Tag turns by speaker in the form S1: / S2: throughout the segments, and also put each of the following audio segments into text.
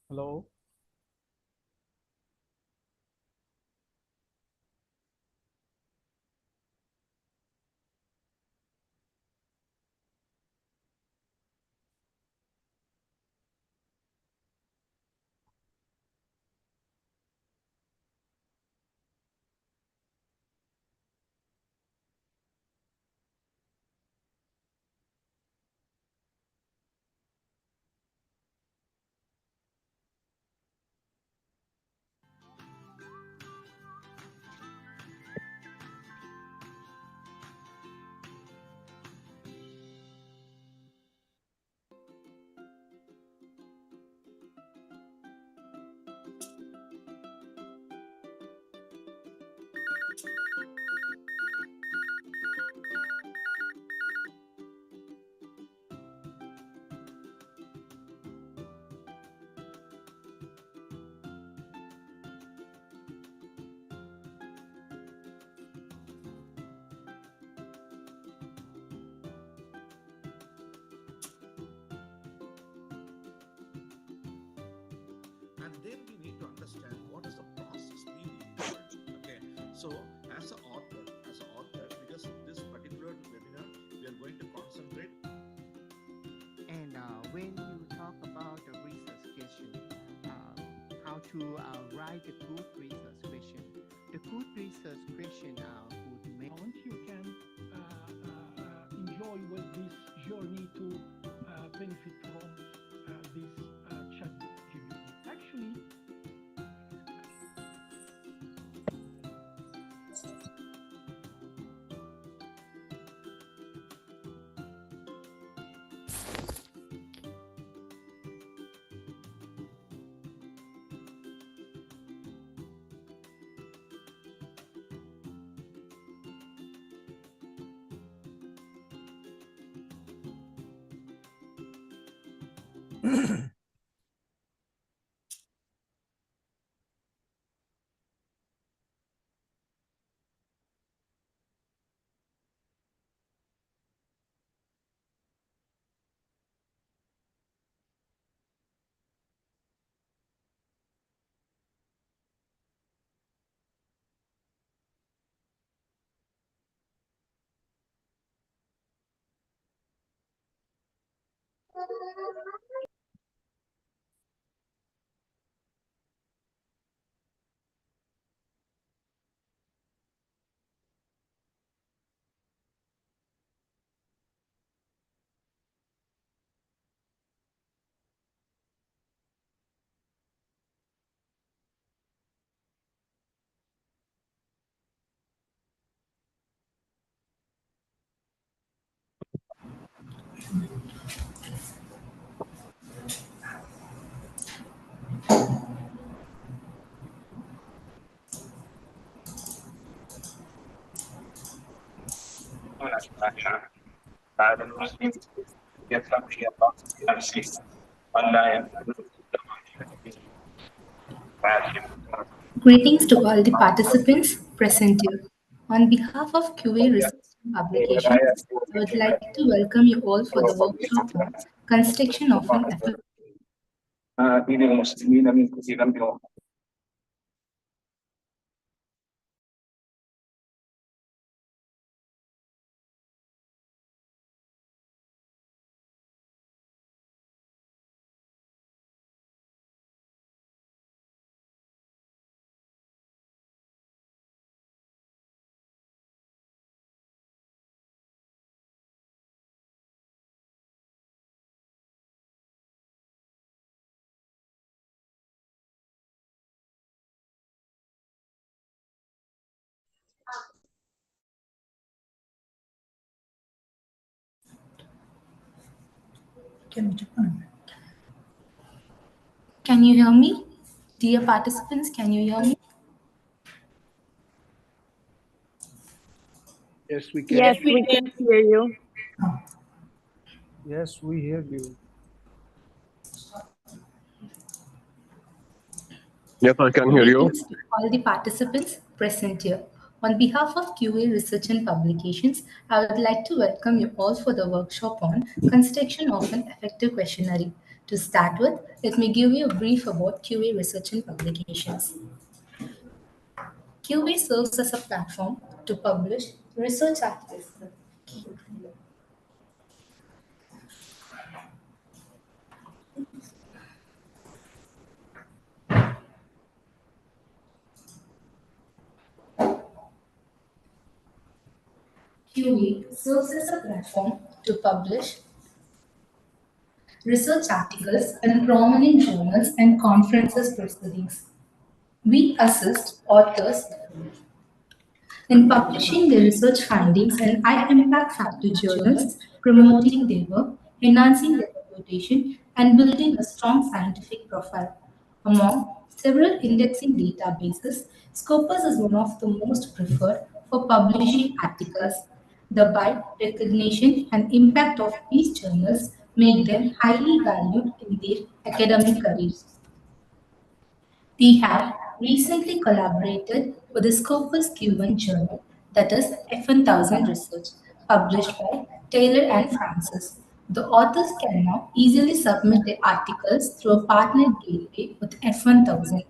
S1: Hello.
S2: And then we need to understand what is the process being involved. Okay, so as an author, because this particular webinar we are going to concentrate.
S3: And when you talk about the research question, how to write a good research question, the good research question would make
S1: You can enjoy with this journey to benefit from this chat GPT. Actually,
S4: Greetings to all the participants present here. On behalf of QA Research and Publications, I would like to welcome you all for the workshop on construction of an effective. Can you hear me? Dear participants, can you hear me?
S1: yes, we can.
S5: Yes, we can hear you.
S1: Yes, we hear you.
S6: Yes, I can hear you.
S4: Greetings to all the participants present here. On behalf of QA Research and Publications, I would like to welcome you all for the workshop on construction of an effective questionnaire. To start with, let me give you a brief about QA research and publications. QA serves as a platform to publish research articles. QA serves as a platform to publish research articles in prominent journals and conferences proceedings. We assist authors in publishing their research findings in high impact factor journals, promoting their work, enhancing their reputation, and building a strong scientific profile. Among several indexing databases, Scopus is one of the most preferred for publishing articles. The wide recognition and impact of these journals make them highly valued in their academic careers. We have recently collaborated with the Scopus Q1 journal, that is F1000 Research, published by Taylor and Francis. The authors can now easily submit their articles through a partner gateway with F1000.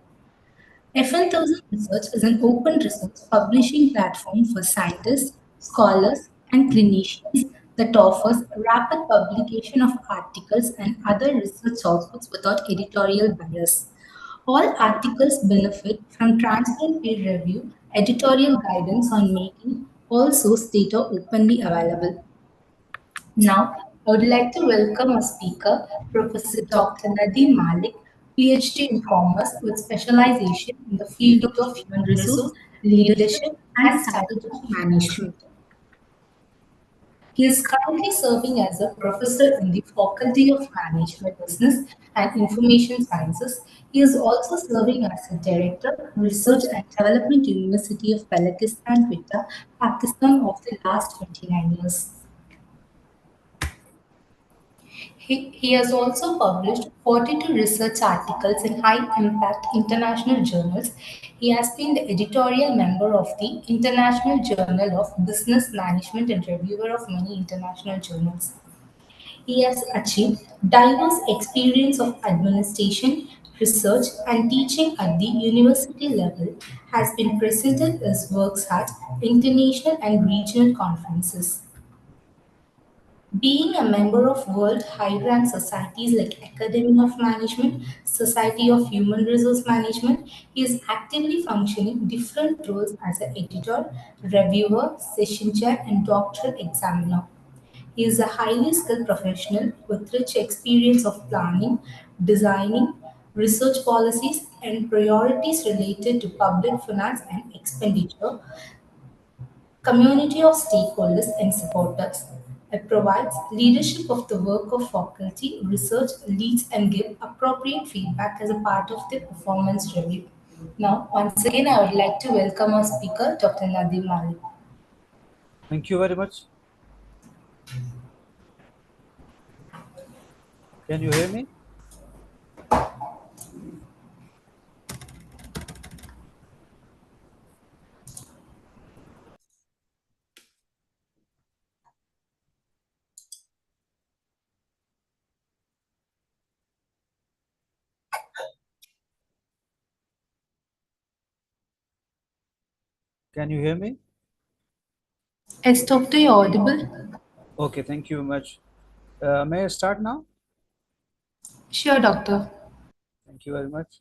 S4: F1000 Research is an open resource publishing platform for scientists, scholars, and clinicians that offers rapid publication of articles and other research outputs without editorial bias. All articles benefit from transparent peer review, editorial guidance on making all source data openly available. Now, I would like to welcome our speaker, Professor Dr. Nadeem Malik, PhD in Commerce with specialization in the field of human resource, leadership, and strategic management. He is currently serving as a professor in the Faculty of Management, Business and Information Sciences. He is also serving as a director, Research and Development University of Balochistan, Quetta, Pakistan, of the last 29 years. He has also published 42 research articles in high impact international journals. He has been the editorial member of the International Journal of Business Management and reviewer of many international journals. He has achieved diverse experience of administration, research, and teaching at the university level, has been presented his works at international and regional conferences. Being a member of world high-rank societies like Academy of Management, Society of Human Resource Management, he is actively functioning different roles as an editor, reviewer, session chair, and doctoral examiner. He is a highly skilled professional with rich experience of planning, designing, research policies, and priorities related to public finance and expenditure, community of stakeholders and supporters. It provides leadership of the work of faculty, research, leads, and give appropriate feedback as a part of the performance review. Now, once again, I would like to welcome our speaker, Dr. Nadim Malik.
S5: Thank you very much. Can you hear me? Can you hear me?
S4: Yes, Doctor, you're audible.
S5: Okay, thank you very much. May I start now?
S4: Sure, Doctor.
S5: Thank you very much.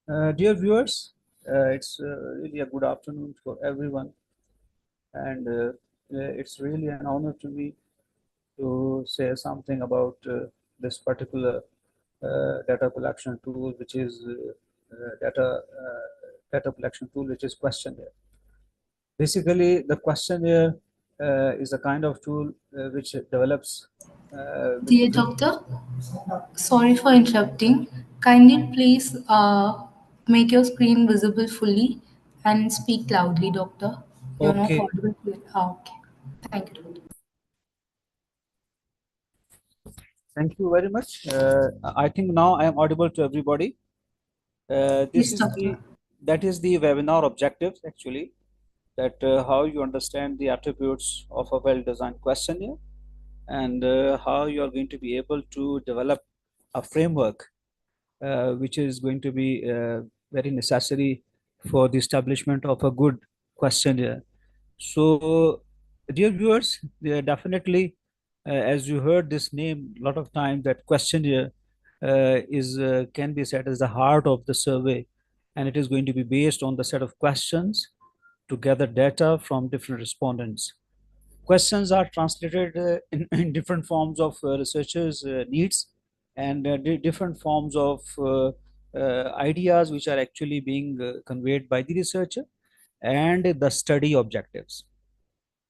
S5: Dear viewers, it's really a good afternoon for everyone, and it's really an honor to me to say something about this particular data collection tool, which is data collection tool, which is Questionnaire. Basically, the Questionnaire is a kind of tool which develops.
S4: Dear Doctor, sorry for interrupting. Kindly please make your screen visible fully and speak loudly, Doctor. You're not
S5: Okay.
S4: audible. Okay. Thank you, Doctor.
S5: Thank you very much. I think now I am audible to everybody.
S4: Yes, Doctor.
S5: That is the webinar objectives actually. that how you understand the attributes of a well-designed questionnaire, and how you are going to be able to develop a framework which is going to be very necessary for the establishment of a good questionnaire. So, dear viewers, definitely, as you heard this name a lot of times, that questionnaire is can be said as the heart of the survey, and it is going to be based on the set of questions to gather data from different respondents. Questions are translated in different forms of researchers' needs, and different forms of ideas which are actually being conveyed by the researcher, and the study objectives.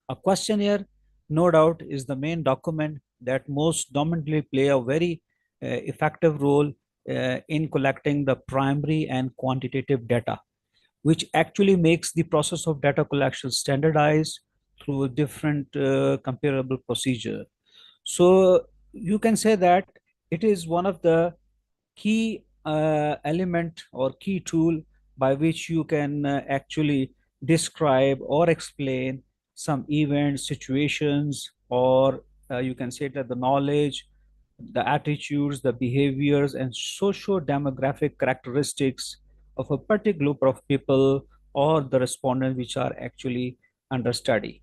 S5: A questionnaire, no doubt, is the main document that most dominantly play a very effective role in collecting the primary and quantitative data, which actually makes the process of data collection standardized through different comparable procedure. So you can say that it is one of the key element or key tool by which you can actually describe or explain some events, situations, or you can say that the knowledge, the attitudes, the behaviors, and socio-demographic characteristics of a particular group of people or the respondents which are actually under study.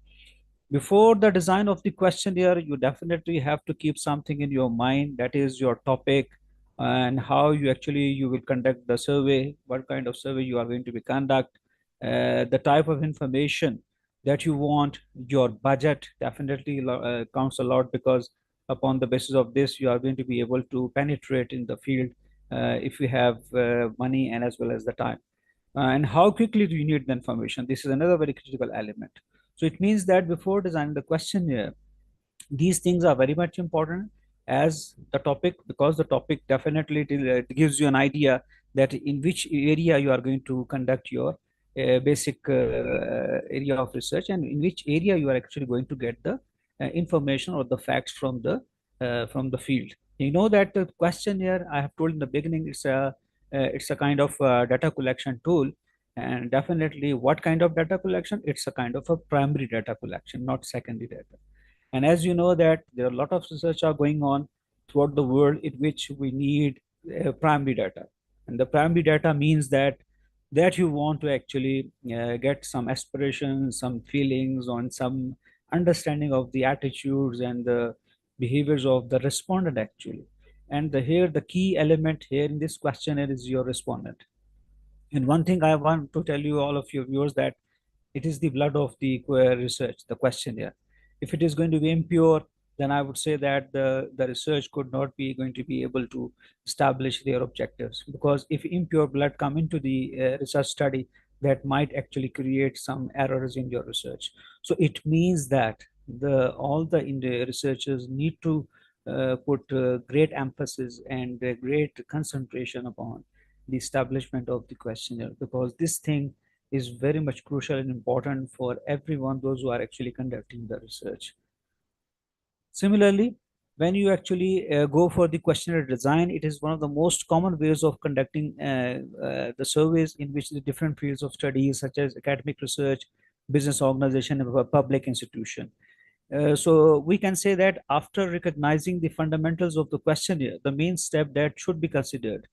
S5: Before the design of the questionnaire, you definitely have to keep something in your mind, that is your topic, and how you will conduct the survey, what kind of survey you are going to be conduct, the type of information that you want. Your budget definitely counts a lot, because upon the basis of this you are going to be able to penetrate in the field if you have money and as well as the time. And how quickly do you need the information? This is another very critical element. So it means that before designing the questionnaire, these things are very much important as the topic, because the topic definitely it gives you an idea that in which area you are going to conduct your basic area of research, and in which area you are actually going to get the information or the facts from the field. You know that the questionnaire, I have told in the beginning, it's a kind of data collection tool. And definitely, what kind of data collection? It's a kind of a primary data collection, not secondary data. And as you know that there are a lot of research are going on throughout the world in which we need primary data. And the primary data means that you want to actually get some aspirations, some feelings, on some understanding of the attitudes and the behaviors of the respondent actually. And here the key element here in this questionnaire is your respondent. And one thing I want to tell you, all of your viewers, that it is the blood of the research, the questionnaire. If it is going to be impure, then I would say that the research could not be going to be able to establish their objectives. Because if impure blood come into the research study, that might actually create some errors in your research. So it means that all the researchers need to put great emphasis and great concentration upon the establishment of the questionnaire, because this thing is very much crucial and important for everyone, those who are actually conducting the research. Similarly, when you actually go for the questionnaire design, it is one of the most common ways of conducting the surveys in which the different fields of studies such as academic research, business organization, and a public institution. So we can say that after recognizing the fundamentals of the questionnaire, the main step that should be considered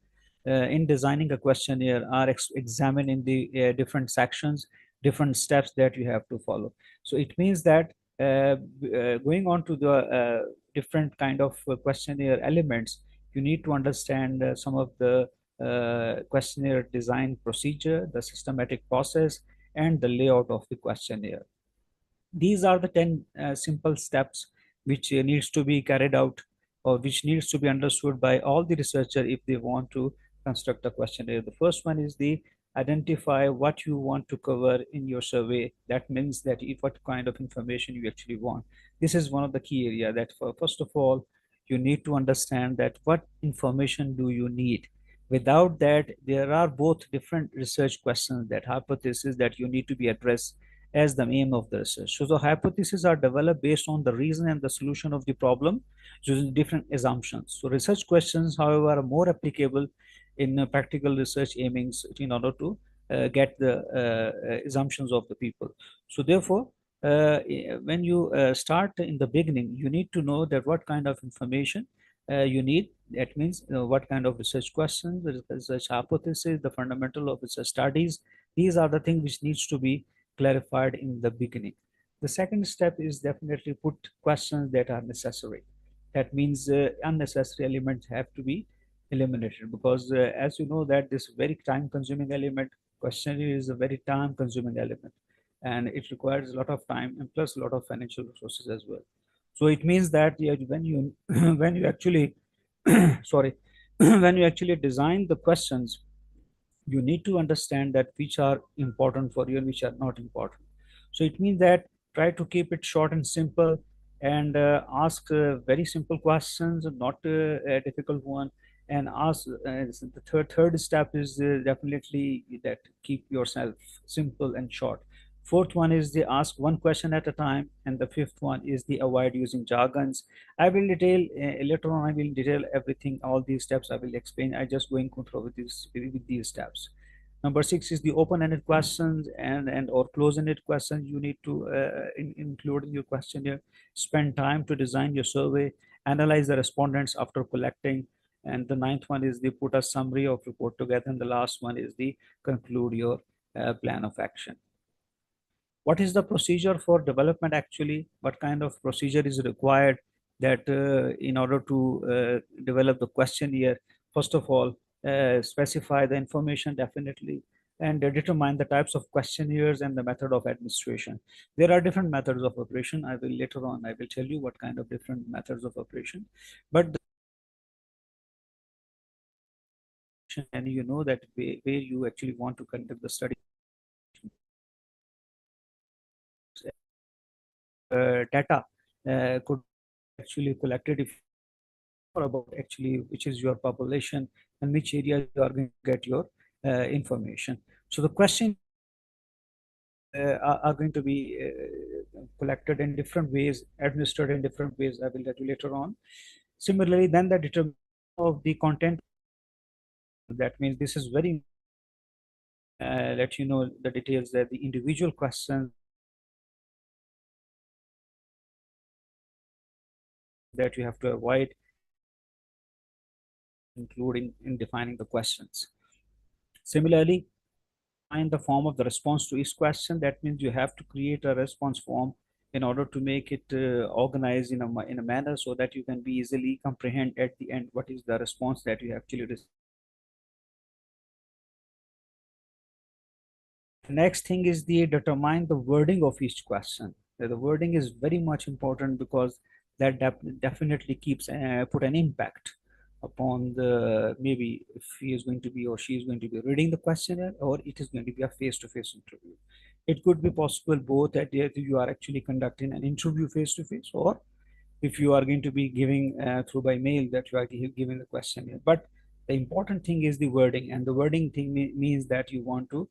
S5: in designing a questionnaire are examined in the different sections, different steps that you have to follow. So it means that going on to the different kind of questionnaire elements, you need to understand some of the questionnaire design procedure, the systematic process, and the layout of the questionnaire. These are the 10 simple steps which needs to be carried out, or which needs to be understood by all the researcher if they want to construct a questionnaire. The first one is the identify what you want to cover in your survey. That means that if what kind of information you actually want. This is one of the key area that first of all, you need to understand that what information do you need. Without that, there are both different research questions, that hypothesis that you need to be addressed as the aim of the research. So the hypotheses are developed based on the reason and the solution of the problem using different assumptions. So research questions, however, are more applicable in practical research aimings in order to get the assumptions of the people. So therefore, when you start in the beginning, you need to know that what kind of information you need. That means what kind of research questions, the research hypothesis, the fundamental of research studies. These are the things which needs to be clarified in the beginning. The second step is definitely put questions that are necessary. That means unnecessary elements have to be eliminated, because as you know that this very time consuming element, questionnaire is a very time consuming element, and it requires a lot of time and plus a lot of financial resources as well. So it means that when you when you actually sorry when you actually design the questions, you need to understand that which are important for you and which are not important. So it means that try to keep it short and simple, and ask very simple questions, not a difficult one. And ask the third step is definitely that keep yourself simple and short. Fourth one is the ask one question at a time, and the fifth one is the avoid using jargons. I will detail later on. I will detail everything, all these steps I will explain. I just going through with these steps. Number six is the open-ended questions and or close-ended questions you need to include in your questionnaire. Spend time to design your survey. Analyze the respondents after collecting. And the ninth one is the put a summary of report together. And the last one is the conclude your plan of action. What is the procedure for development actually? What kind of procedure is required that in order to develop the questionnaire? First of all, specify the information definitely, and determine the types of questionnaires and the method of administration. There are different methods of operation. I will later on, I will tell you what kind of different methods of operation. But and you know that where you actually want to conduct the study, data could actually collected if about actually which is your population and which area you are going to get your information. So the question are going to be collected in different ways, administered in different ways. I will tell you later on. Similarly, then the determination of the content. That means this is very let you know the details that the individual questions that you have to avoid, including in defining the questions. Similarly, find the form of the response to each question. That means you have to create a response form in order to make it organized in a manner so that you can be easily comprehend at the end what is the response that you actually received. The next thing is the determine the wording of each question. The wording is very much important because that definitely keeps put an impact upon the, maybe if he is going to be or she is going to be reading the questionnaire, or it is going to be a face-to-face interview. It could be possible both that you are actually conducting an interview face-to-face, or if you are going to be giving through by mail, that you are giving the questionnaire. But the important thing is the wording, and the wording thing means that you want to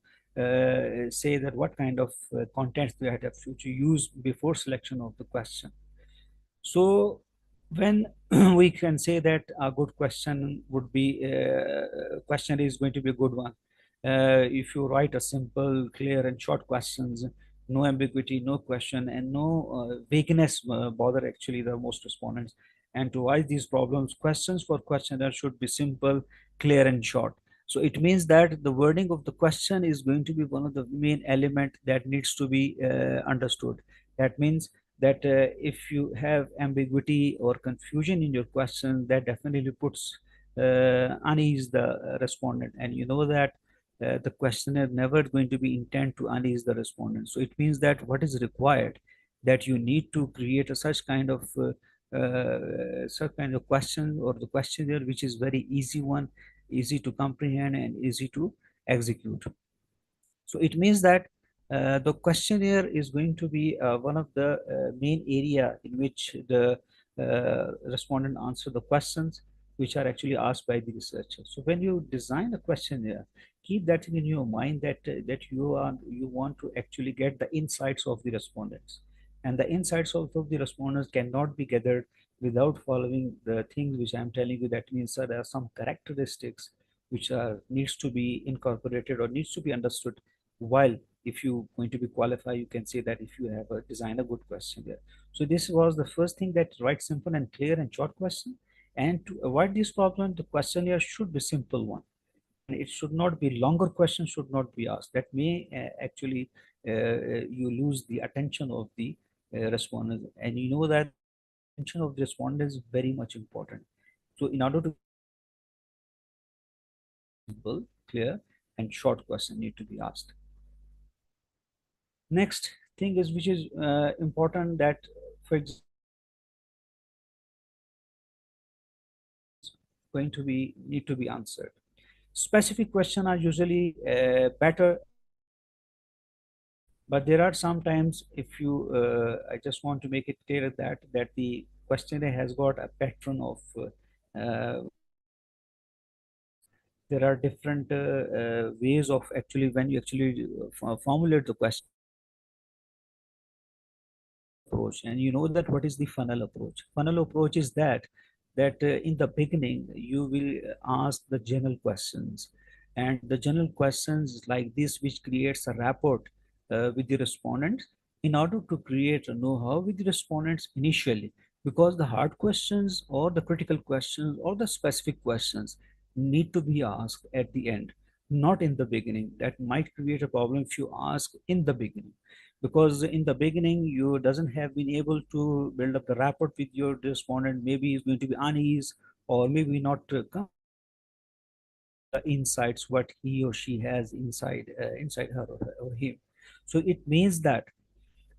S5: say that what kind of contents you have to use before selection of the question. So when we can say that a good question would be question is going to be a good one if you write a simple, clear, and short questions, no ambiguity, no question, and no vagueness bother actually the most respondents. And to avoid these problems, questions for questionnaire should be simple, clear, and short. So it means that the wording of the question is going to be one of the main element that needs to be understood. That means that if you have ambiguity or confusion in your question, that definitely puts unease the respondent. And you know that the questionnaire never going to be intent to unease the respondent. So it means that what is required, that you need to create a such kind of question or the questionnaire which is very easy one, easy to comprehend and easy to execute. So it means that the questionnaire is going to be one of the main area in which the respondent answer the questions which are actually asked by the researcher. So when you design a questionnaire, keep that in your mind that you want to actually get the insights of the respondents, and the insights of the respondents cannot be gathered without following the things which I'm telling you. That means there are some characteristics which needs to be incorporated or needs to be understood. While if you going to be qualified, you can say that if you have designed a good question there. So this was the first thing, that write simple and clear and short question. And to avoid this problem, the questionnaire should be simple one, and it should not be longer. Questions should not be asked that may actually you lose the attention of the respondents, and you know that the attention of the respondent is very much important. So in order to get the attention of the respondent, simple, clear, and short question need to be asked. Next thing is, which is important, that for example, general questions going to be need to be answered. Specific questions are usually better and easier, but there are sometimes, if you I just want to make it clear that the questionnaire has got a pattern of there are different ways of actually, when you actually formulate the question. There is a funnel approach, and you know that what is the funnel approach. Funnel approach is that in the beginning you will ask the general questions, and the general questions like this, which creates a rapport with the respondents, in order to create a know-how with the respondents initially. Because the hard questions or the critical questions or the specific questions need to be asked at the end, not in the beginning. That might create a problem if you ask in the beginning, because in the beginning you doesn't have been able to build up the rapport with your respondent. Maybe he's going to be uneasy, or maybe not comfortable to share the insights what he or she has inside her or him. So it means that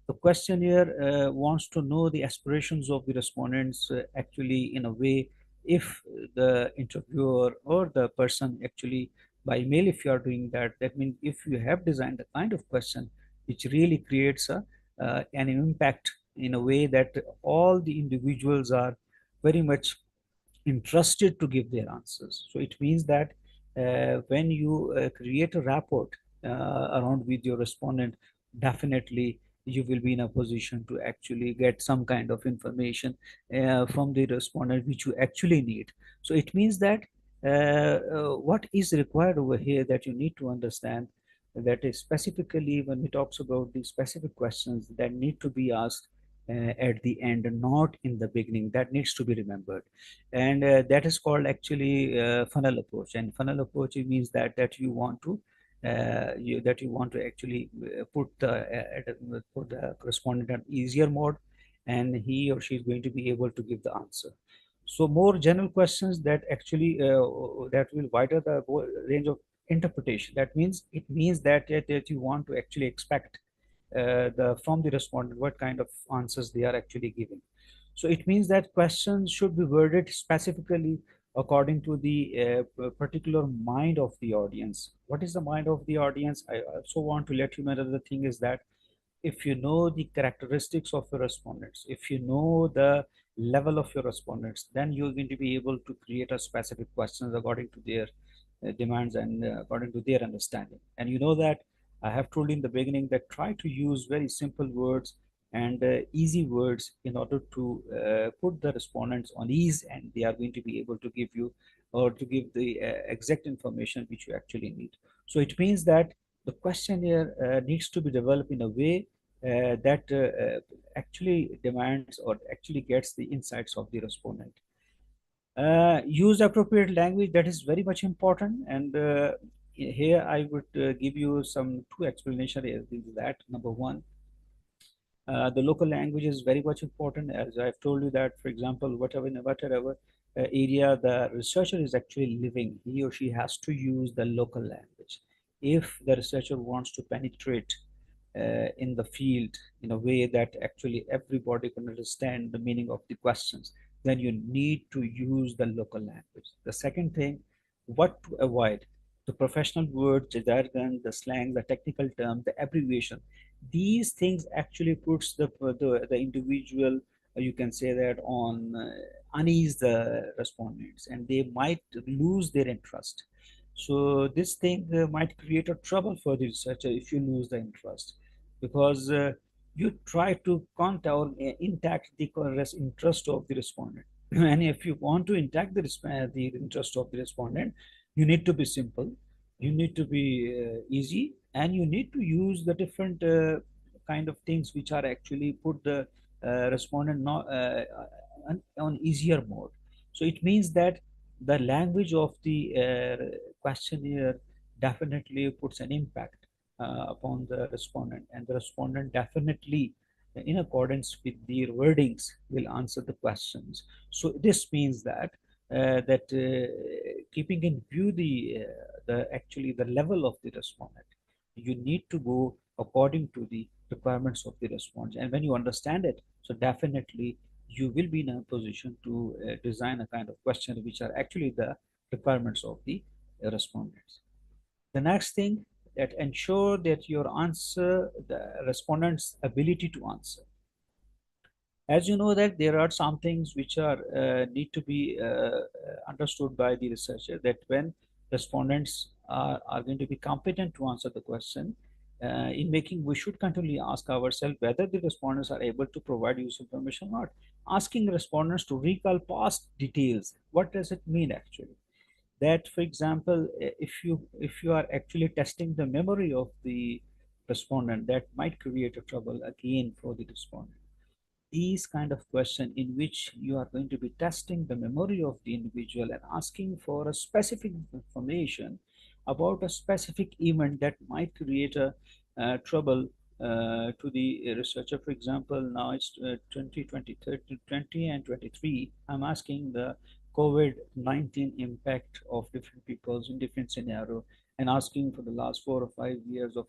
S5: the questionnaire wants to know the aspirations of the respondents actually, in a way, if the interviewer or the person actually by mail, if you are doing that, that means if you have designed a kind of question which really creates an impact in a way that all the individuals are very much interested to give their answers. So it means that when you create a rapport around with your respondent, definitely you will be in a position to actually get some kind of information from the respondent which you actually need. So it means that what is required over here, that you need to understand that is specifically when we talks about the specific questions that need to be asked at the end, not in the beginning. That needs to be remembered, and that is called actually funnel approach. And funnel approach, it means that you want to that you want to actually put the correspondent on easier mode, and he or she is going to be able to give the answer. So more general questions that actually that will widen the range of interpretation. That means it means that you want to actually expect the from the respondent what kind of answers they are actually giving. So it means that questions should be worded specifically according to the particular mind of the audience. What is the mind of the audience? I also want to let you know another thing is that if you know the characteristics of your respondents, if you know the level of your respondents, then you're going to be able to create a specific questions according to their demands and according to their understanding. And you know that I have told you in the beginning that try to use very simple words and easy words in order to put the respondents on ease, and they are going to be able to give you or to give the exact information which you actually need. So it means that the questionnaire needs to be developed in a way that actually demands or actually gets the insights of the respondent. Use appropriate language, that is very much important, and here I would give you some two explanations. Is that number one, the local language is very much important. As I've told you that, for example, whatever area the researcher is actually living, he or she has to use the local language. If the researcher wants to penetrate in the field in a way that actually everybody can understand the meaning of the questions, then you need to use the local language. The second thing, what to avoid, the professional words, the jargon, the slang, the technical term, the abbreviation. These things actually puts the individual, you can say that, on unease the respondents, and they might lose their interest. So this thing might create a trouble for the researcher if you lose the interest, because you try to contact or intact the interest of the respondent. And if you want to intact the interest of the respondent, You need to be simple, you need to be easy, and you need to use the different kind of things which are actually put the respondent on easier mode. So it means that the language of the questionnaire definitely puts an impact upon the respondent, and the respondent definitely in accordance with the wordings will answer the questions. So this means that keeping in view the actually the level of the respondent, you need to go according to the requirements of the respondent. And when you understand it, so definitely you will be in a position to design a kind of question which are actually the requirements of the respondents. The next thing, that ensure that your answer the respondent's ability to answer. As you know that there are some things which are need to be understood by the researcher, that when respondents are going to be competent to answer the question, in making we should continually ask ourselves whether the respondents are able to provide useful information or not. Asking respondents to recall past details, what does it mean actually? That for example, if you are actually testing the memory of the respondent, that might create a trouble again for the respondent. These kind of question in which you are going to be testing the memory of the individual and asking for a specific information about a specific event that might create a trouble to the researcher. For example, now it's 2020, 20 and 23. I'm asking the COVID-19 impact of different peoples in different scenario, and asking for the last 4 or 5 years of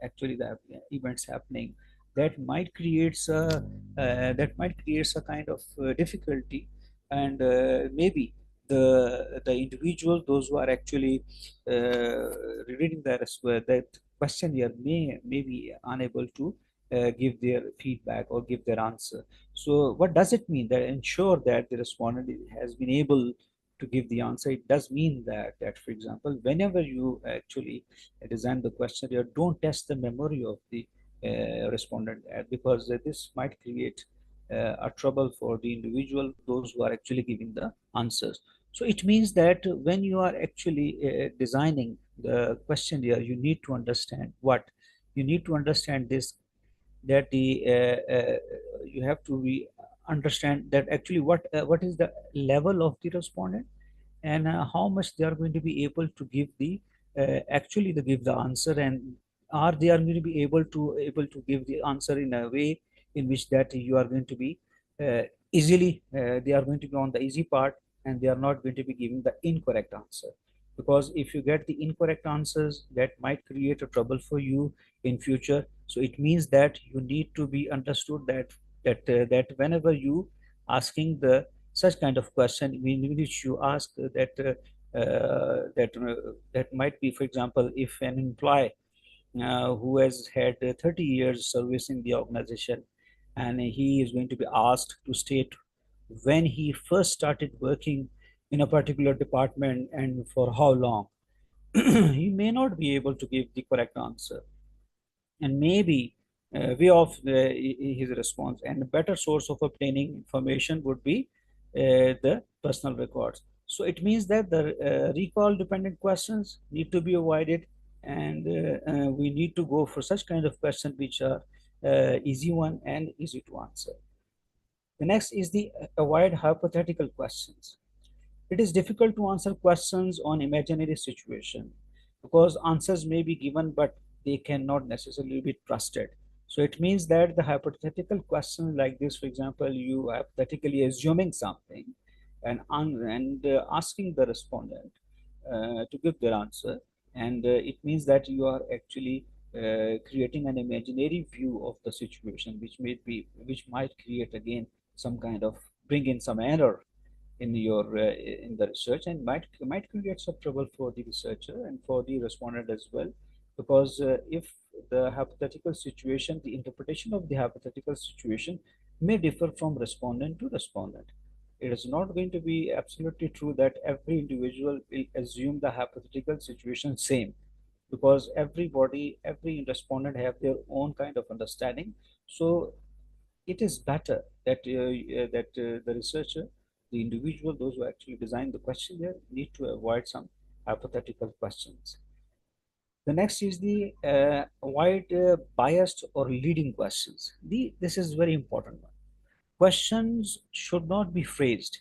S5: actually the events happening that might creates a kind of difficulty. And maybe the individual, those who are actually reading that questionnaire may be unable to give their feedback or give their answer. So what does it mean? That ensure that the respondent has been able to give the answer. It does mean that for example, whenever you actually design the questionnaire, don't test the memory of the respondent, because this might create a trouble for the individual, those who are actually giving the answers. So it means that when you are actually designing the questionnaire, you need to understand what you need to understand this, that the you have to understand that actually what is the level of the respondent, and how much they are going to be able to give the actually to give the answer, and are they are going to be able to give the answer in a way in which that you are going to be uh, easily they are going to be on the easy part, and they are not going to be giving the incorrect answer. Because if you get the incorrect answers, that might create a trouble for you in future. So it means that you need to be understood that whenever you asking the such kind of question in which you ask that might be, for example, if an employee who has had 30 years service in the organization, and he is going to be asked to state when he first started working in a particular department and for how long, he may not be able to give the correct answer. And maybe way of his response and a better source of obtaining information would be the personal records. So it means that the recall dependent questions need to be avoided, and we need to go for such kind of questions which are easy one and easy to answer. The next is the avoid hypothetical questions. It is difficult to answer questions on imaginary situation, because answers may be given, but they cannot necessarily be trusted. So it means that the hypothetical question like this, for example, you hypothetically assuming something and asking the respondent to give their answer, and it means that you are actually creating an imaginary view of the situation, which might create again some kind of bring in some error in your in the research, and might create some trouble for the researcher and for the respondent as well. Because if the hypothetical situation, the interpretation of the hypothetical situation may differ from respondent to respondent. It is not going to be absolutely true that every individual will assume the hypothetical situation same, because every respondent have their own kind of understanding. So it is better that the researcher, the individual, those who actually design the questionnaire, need to avoid some hypothetical questions. The next is the wide biased or leading questions. This is very important one. Questions should not be phrased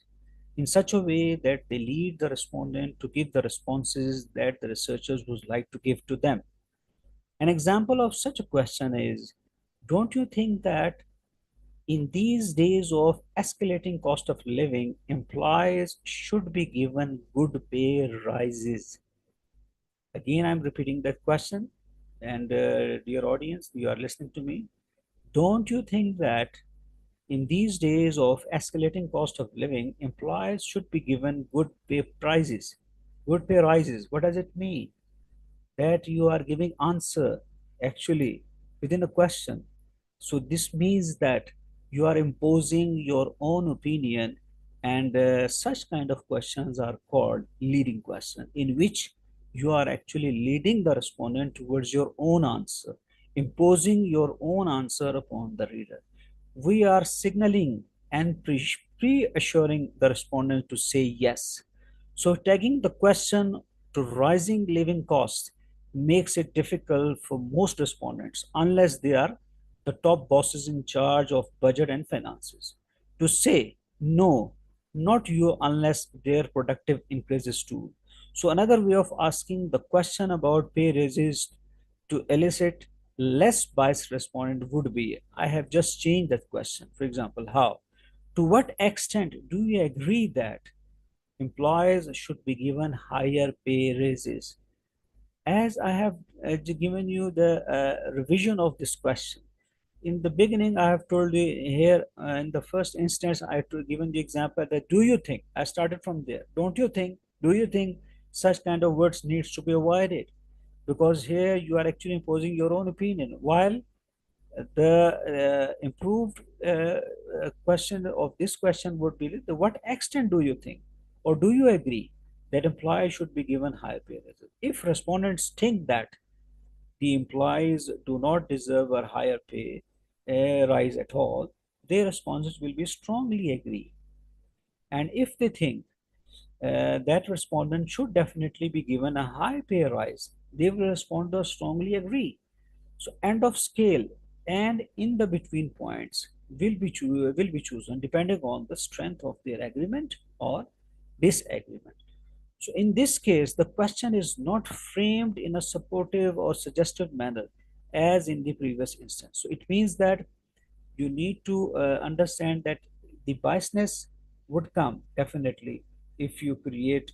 S5: in such a way that they lead the respondent to give the responses that the researchers would like to give to them. An example of such a question is, don't you think that in these days of escalating cost of living, employees should be given good pay rises? Again, I'm repeating that question. And dear audience, you are listening to me. Don't you think that in these days of escalating cost of living, employees should be given good pay prizes, good pay rises? What does it mean? That you are giving answer actually within a question. So this means that you are imposing your own opinion, and such kind of questions are called leading question, in which you are actually leading the respondent towards your own answer, imposing your own answer upon the reader. We are signaling and pre-assuring the respondent to say yes. So tagging the question to rising living costs makes it difficult for most respondents, unless they are the top bosses in charge of budget and finances, to say no, not you, unless their productive increases too. So another way of asking the question about pay raises to elicit less biased respondent would be, I have just changed that question. For example, how? To what extent do you agree that employees should be given higher pay raises? As I have given you the revision of this question, in the beginning, I have told you here in the first instance, I have given the example that do you think, I started from there, don't you think, do you think, such kind of words needs to be avoided, because here you are actually imposing your own opinion, while the improved question of this question would be, to what extent do you think or do you agree that employees should be given higher pay raises? If respondents think that the employees do not deserve a higher pay rise at all, their responses will be strongly agree. And if they think that respondent should definitely be given a high pay rise, they will respond to strongly agree. So end of scale and in the between points will be chosen depending on the strength of their agreement or disagreement. So in this case, the question is not framed in a supportive or suggestive manner as in the previous instance. So it means that you need to understand that the biasness would come definitely if you create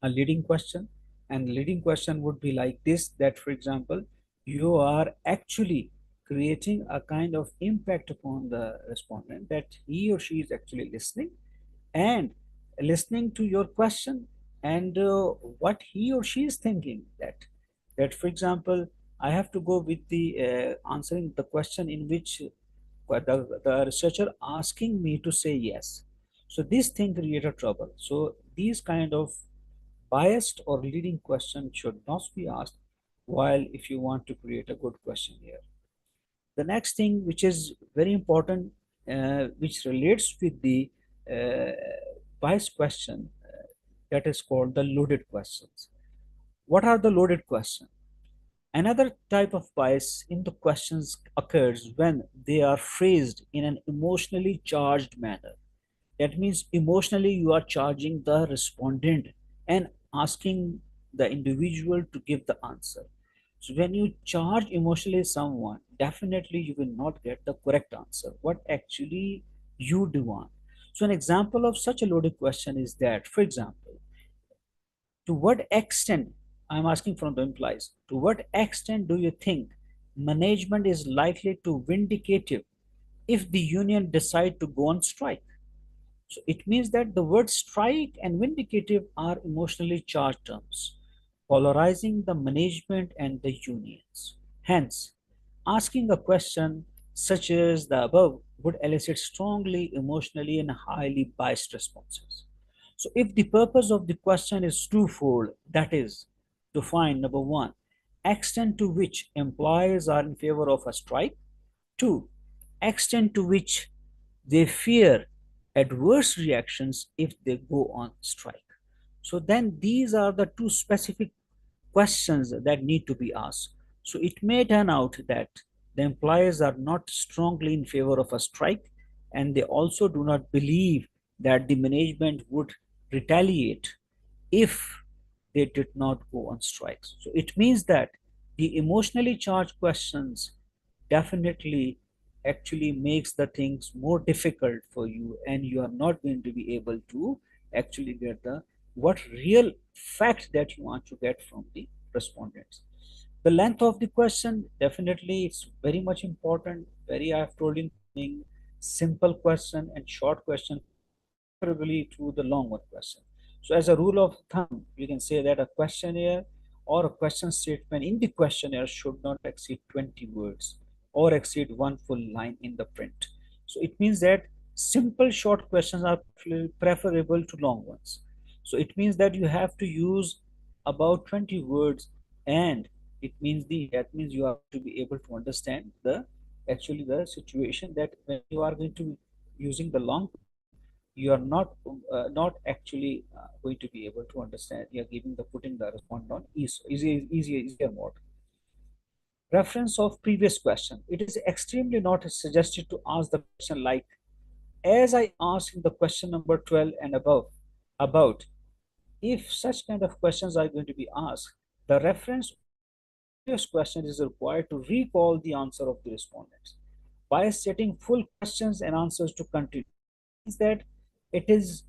S5: a leading question, and leading question would be like this, that for example, you are actually creating a kind of impact upon the respondent, that he or she is actually listening and listening to your question, and what he or she is thinking, that for example, I have to go with the answering the question in which the researcher asking me to say yes. So this thing created trouble. So these kind of biased or leading question should not be asked, while if you want to create a good question here. The next thing which is very important, which relates with the uh, biased question, that is called the loaded questions. What are the loaded questions? Another type of bias in the questions occurs when they are phrased in an emotionally charged manner. That means emotionally you are charging the respondent and asking the individual to give the answer. So when you charge emotionally someone, definitely you will not get the correct answer, what actually you do want. So an example of such a loaded question is that, for example, to what extent, I'm asking from the employees, to what extent do you think management is likely to vindicative if the union decide to go on strike? So it means that the words strike and vindicative are emotionally charged terms, polarizing the management and the unions. Hence, asking a question such as the above would elicit strongly emotionally and highly biased responses. So if the purpose of the question is twofold, that is, to find number one, extent to which employees are in favor of a strike, two, extent to which they fear adverse reactions if they go on strike. So then these are the two specific questions that need to be asked. So it may turn out that the employees are not strongly in favor of a strike, and they also do not believe that the management would retaliate if they did not go on strikes. So it means that the emotionally charged questions definitely actually makes the things more difficult for you, and you are not going to be able to actually get the what real fact that you want to get from the respondents. The length of the question, definitely it's very much important. Very, I have told in simple question and short question, preferably to the long one question. So as a rule of thumb, you can say that a questionnaire or a question statement in the questionnaire should not exceed 20 words or exceed one full line in the print. So it means that simple short questions are preferable to long ones. So it means that you have to use about 20 words, and it means that means you are to be able to understand the actually the situation, that when you are going to be using the long, you are not actually going to be able to understand. You are giving the putting the respond on easier mode. Reference of previous question. It is extremely not suggested to ask the question like, as I asked in the question number 12 and above about. If such kind of questions are going to be asked, the reference previous question is required to recall the answer of the respondents by stating full questions and answers to continue. Means that it is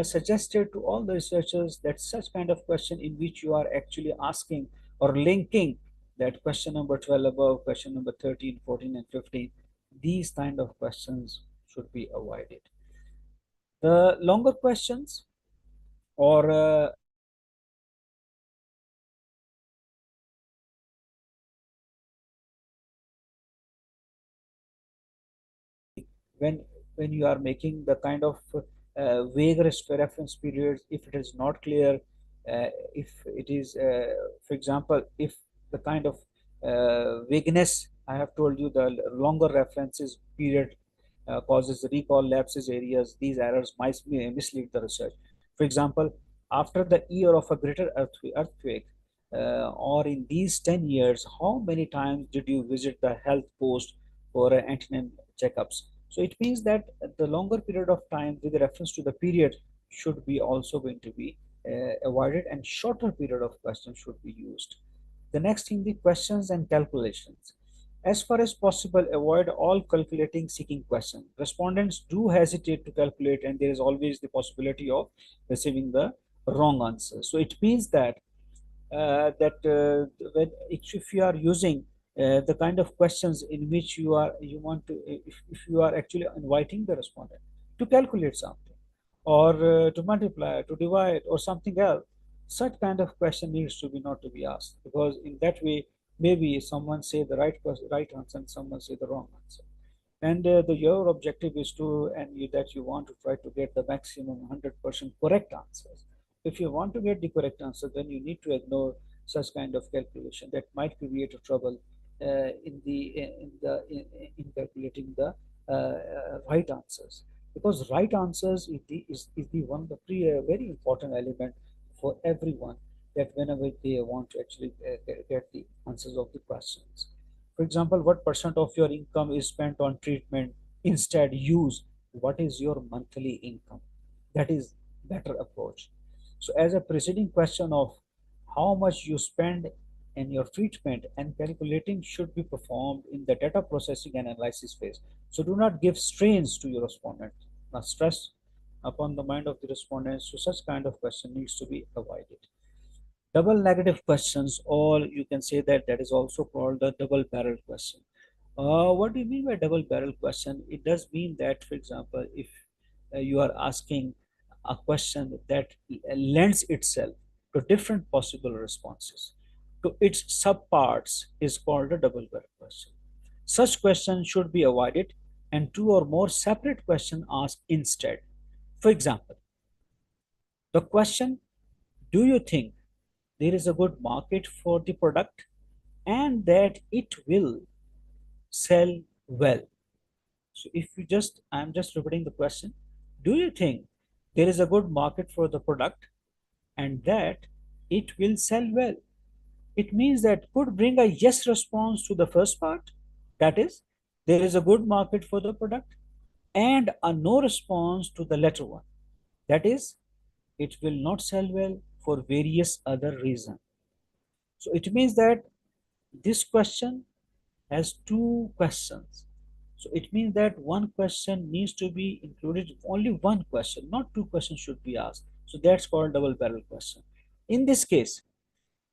S5: suggested to all the researchers that such kind of question in which you are actually asking or linking that question number 12 above, question number 13, 14, and 15, these kind of questions should be avoided. The longer questions or when when you are making the kind of vague reference periods, if it is not clear, if it is for example, if the kind of vagueness I have told you, the longer references period causes recall lapses areas, these errors might mislead the research. For example, after the year of a greater earthquake, or in these 10 years, how many times did you visit the health post for antenatal checkups? So it means that the longer period of time with reference to the period should be also going to be avoided, and shorter period of questions should be used. The next thing, the questions and calculations. As far as possible, avoid all calculating seeking questions. Respondents do hesitate to calculate, and there is always the possibility of receiving the wrong answer. So it means that if you are using the kind of questions in which you want to, if you are actually inviting the respondent to calculate something, or to multiply, to divide, or something else, such kind of question needs to be not to be asked, because in that way maybe someone say the right answer and someone say the wrong answer, and your objective is to, and that you want to try to get the maximum 100% correct answers. If you want to get the correct answer, then you need to ignore such kind of calculation that might create a trouble in calculating the right answers, because right answers is the one the very important element for everyone, that whenever they want to actually get the answers of the questions. For example, what percent of your income is spent on treatment? Instead, use what is your monthly income. That is better approach. So, as a preceding question of how much you spend in your treatment and calculating should be performed in the data processing and analysis phase. So, do not give strains to your respondent. Now, stress upon the mind of the respondent. So, such kind of question needs to be avoided. Double negative questions, or you can say that that is also called the double barrel question. What do you mean by double barrel question? It does mean that, for example, if you are asking a question that lends itself to different possible responses to its subparts, is called a double barrel question. Such questions should be avoided, and two or more separate questions asked instead. For example, the question, do you think there is a good market for the product and that it will sell well? So if you just, I'm just repeating the question. Do you think there is a good market for the product and that it will sell well. It means that could bring a yes response to the first part, that is, there is a good market for the product, and a no response to the latter one, that is, it will not sell well for various other reasons. So it means that this question has two questions. So it means that one question needs to be included, only one question, not two questions should be asked. So that's called double barrel question. In this case,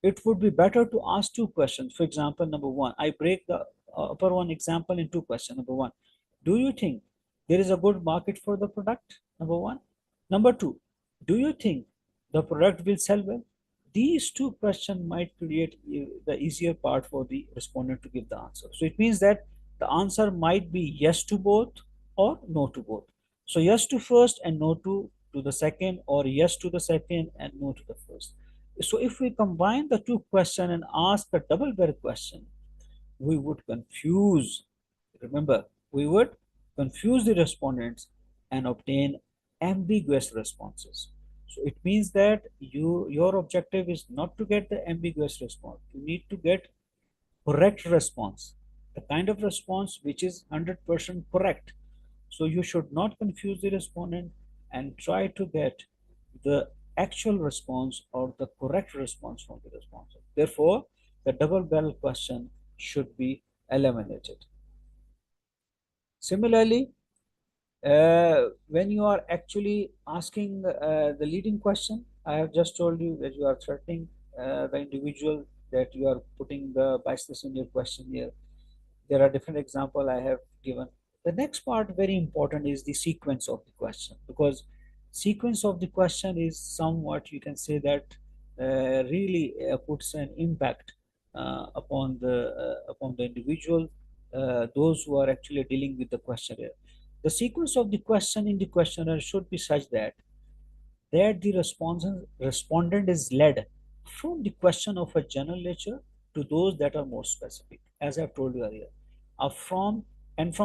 S5: it would be better to ask two questions. For example, number one, I break the upper one example in two questions. Number one, do you think there is a good market for the product? Number one. Number two, do you think the product will sell well? These two questions might create the easier part for the respondent to give the answer. So it means that the answer might be yes to both or no to both. So yes to first and no to the second, or yes to the second and no to the first. So if we combine the two questions and ask a double barrel question, we would confuse, remember, we would confuse the respondents and obtain ambiguous responses. So it means that your objective is not to get the ambiguous response. You need to get correct response, the kind of response which is 100% correct. So you should not confuse the respondent and try to get the actual response or the correct response from the respondent. Therefore, the double barrel question should be eliminated. Similarly, when you are actually asking the leading question, I have just told you that you are threatening the individual, that you are putting the biasness in your questionnaire. There are different examples I have given. The next part, very important, is the sequence of the question, because sequence of the question is somewhat, you can say that, really puts an impact upon the individual, those who are actually dealing with the questionnaire. The sequence of the question in the questionnaire should be such that the respondent is led from the question of a general nature to those that are more specific, as I've told you earlier, from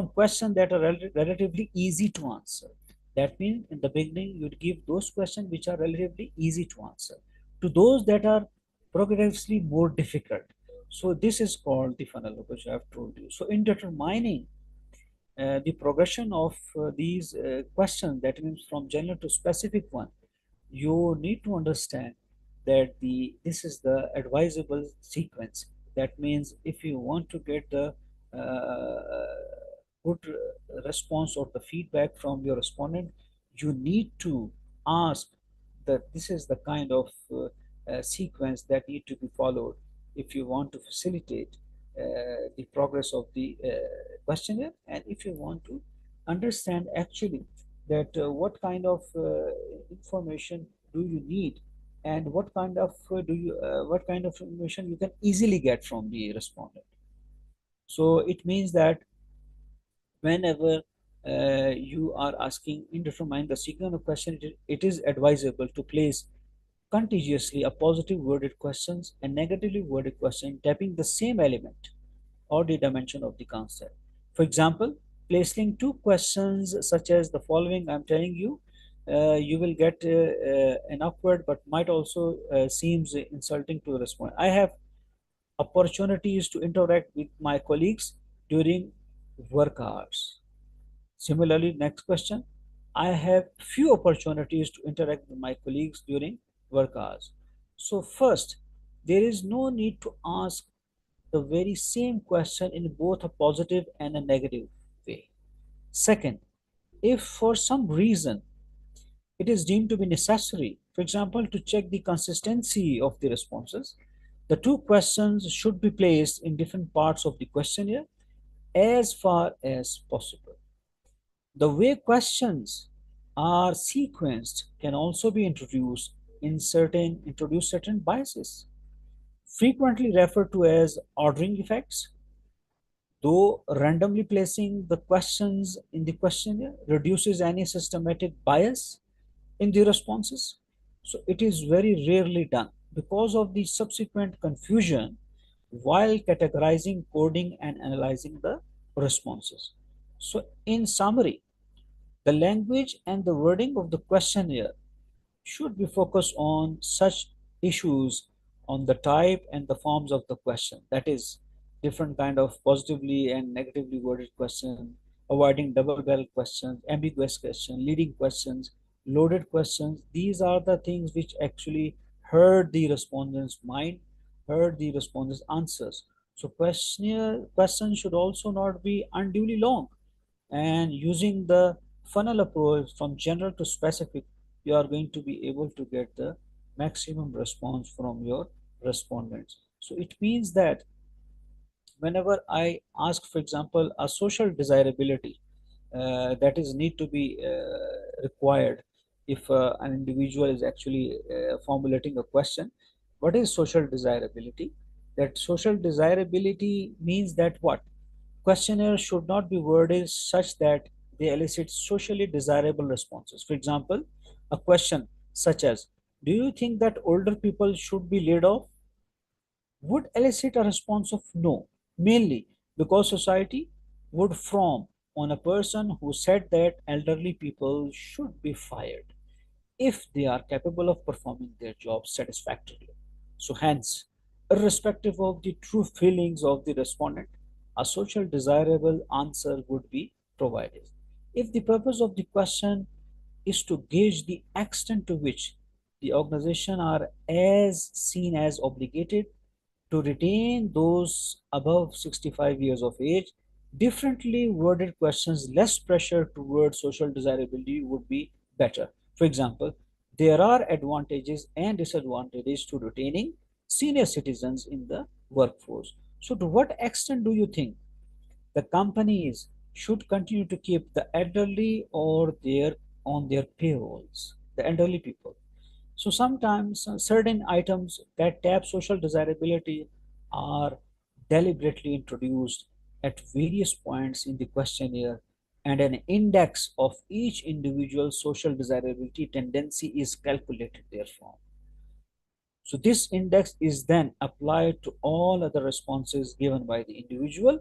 S5: questions that are relatively easy to answer. That means in the beginning you'd give those questions which are relatively easy to answer to those that are progressively more difficult. So this is called the funnel which I have told you. So in determining the progression of these questions, that means from general to specific one, you need to understand that this is the advisable sequence. That means if you want to get the good response or the feedback from your respondent, you need to ask that this is the kind of sequence that need to be followed if you want to facilitate the progress of the questionnaire, and if you want to understand actually that what kind of information do you need, and what kind of what kind of information you can easily get from the respondent. So it means that whenever you are asking in determining the sequence of question, it is advisable to place contiguously a positive worded questions and negatively worded question tapping the same element or the dimension of the concept. For example, placing two questions such as the following, I'm telling you, you will get an awkward but might also seems insulting to the respondent. I have opportunities to interact with my colleagues during work hours. Similarly, next question, I have few opportunities to interact with my colleagues during work hours. So first, there is no need to ask the very same question in both a positive and a negative way. Second, if for some reason it is deemed to be necessary, for example, to check the consistency of the responses, the two questions should be placed in different parts of the questionnaire as far as possible. The way questions are sequenced can also be introduce certain biases, frequently referred to as ordering effects. Though randomly placing the questions in the questionnaire reduces any systematic bias in the responses, so it is very rarely done because of the subsequent confusion while categorizing, coding, and analyzing the responses. So, in summary, the language and the wording of the questionnaire should be focused on such issues on the type and the forms of the question. That is, different kind of positively and negatively worded question, avoiding double barrel questions, ambiguous questions, leading questions, loaded questions. These are the things which actually hurt the respondent's mind, hurt the respondent's answers. So questionnaire questions should also not be unduly long, and using the funnel approach from general to specific, you are going to be able to get the maximum response from your respondents. So it means that whenever I ask, for example, a social desirability that is need to be required if an individual is actually formulating a question, what is social desirability? That social desirability means that what questionnaires should not be worded such that they elicit socially desirable responses. For example, a question such as, do you think that older people should be laid off, would elicit a response of no, mainly because society would frown on a person who said that elderly people should be fired if they are capable of performing their job satisfactorily. So, hence, irrespective of the true feelings of the respondent, a social desirable answer would be provided. If the purpose of the question is to gauge the extent to which the organization are as seen as obligated to retain those above 65 years of age, differently worded questions, less pressure towards social desirability would be better. For example, there are advantages and disadvantages to retaining senior citizens in the workforce. So, to what extent do you think the companies should continue to keep the elderly or their on their payrolls, the elderly people? So sometimes certain items that tap social desirability are deliberately introduced at various points in the questionnaire, and an index of each individual social desirability tendency is calculated therefrom. So this index is then applied to all other responses given by the individual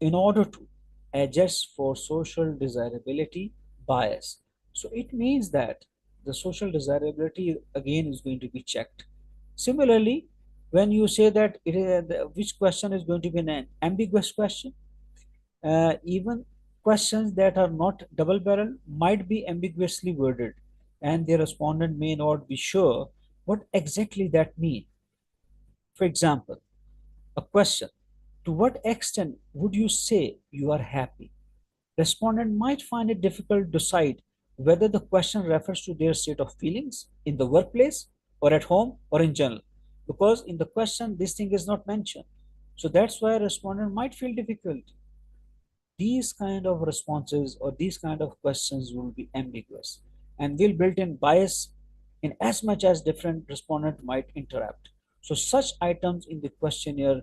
S5: in order to adjust for social desirability bias. So it means that the social desirability again is going to be checked. Similarly, when you say that which question is going to be an ambiguous question, even questions that are not double barrel might be ambiguously worded, and the respondent may not be sure what exactly that means. For example, a question, to what extent would you say you are happy? Respondent might find it difficult to decide whether the question refers to their state of feelings in the workplace or at home or in general, because in the question this thing is not mentioned. So that's why a respondent might feel difficult. These kind of responses or these kind of questions will be ambiguous and will build in bias in as much as different respondent might interrupt. So such items in the questionnaire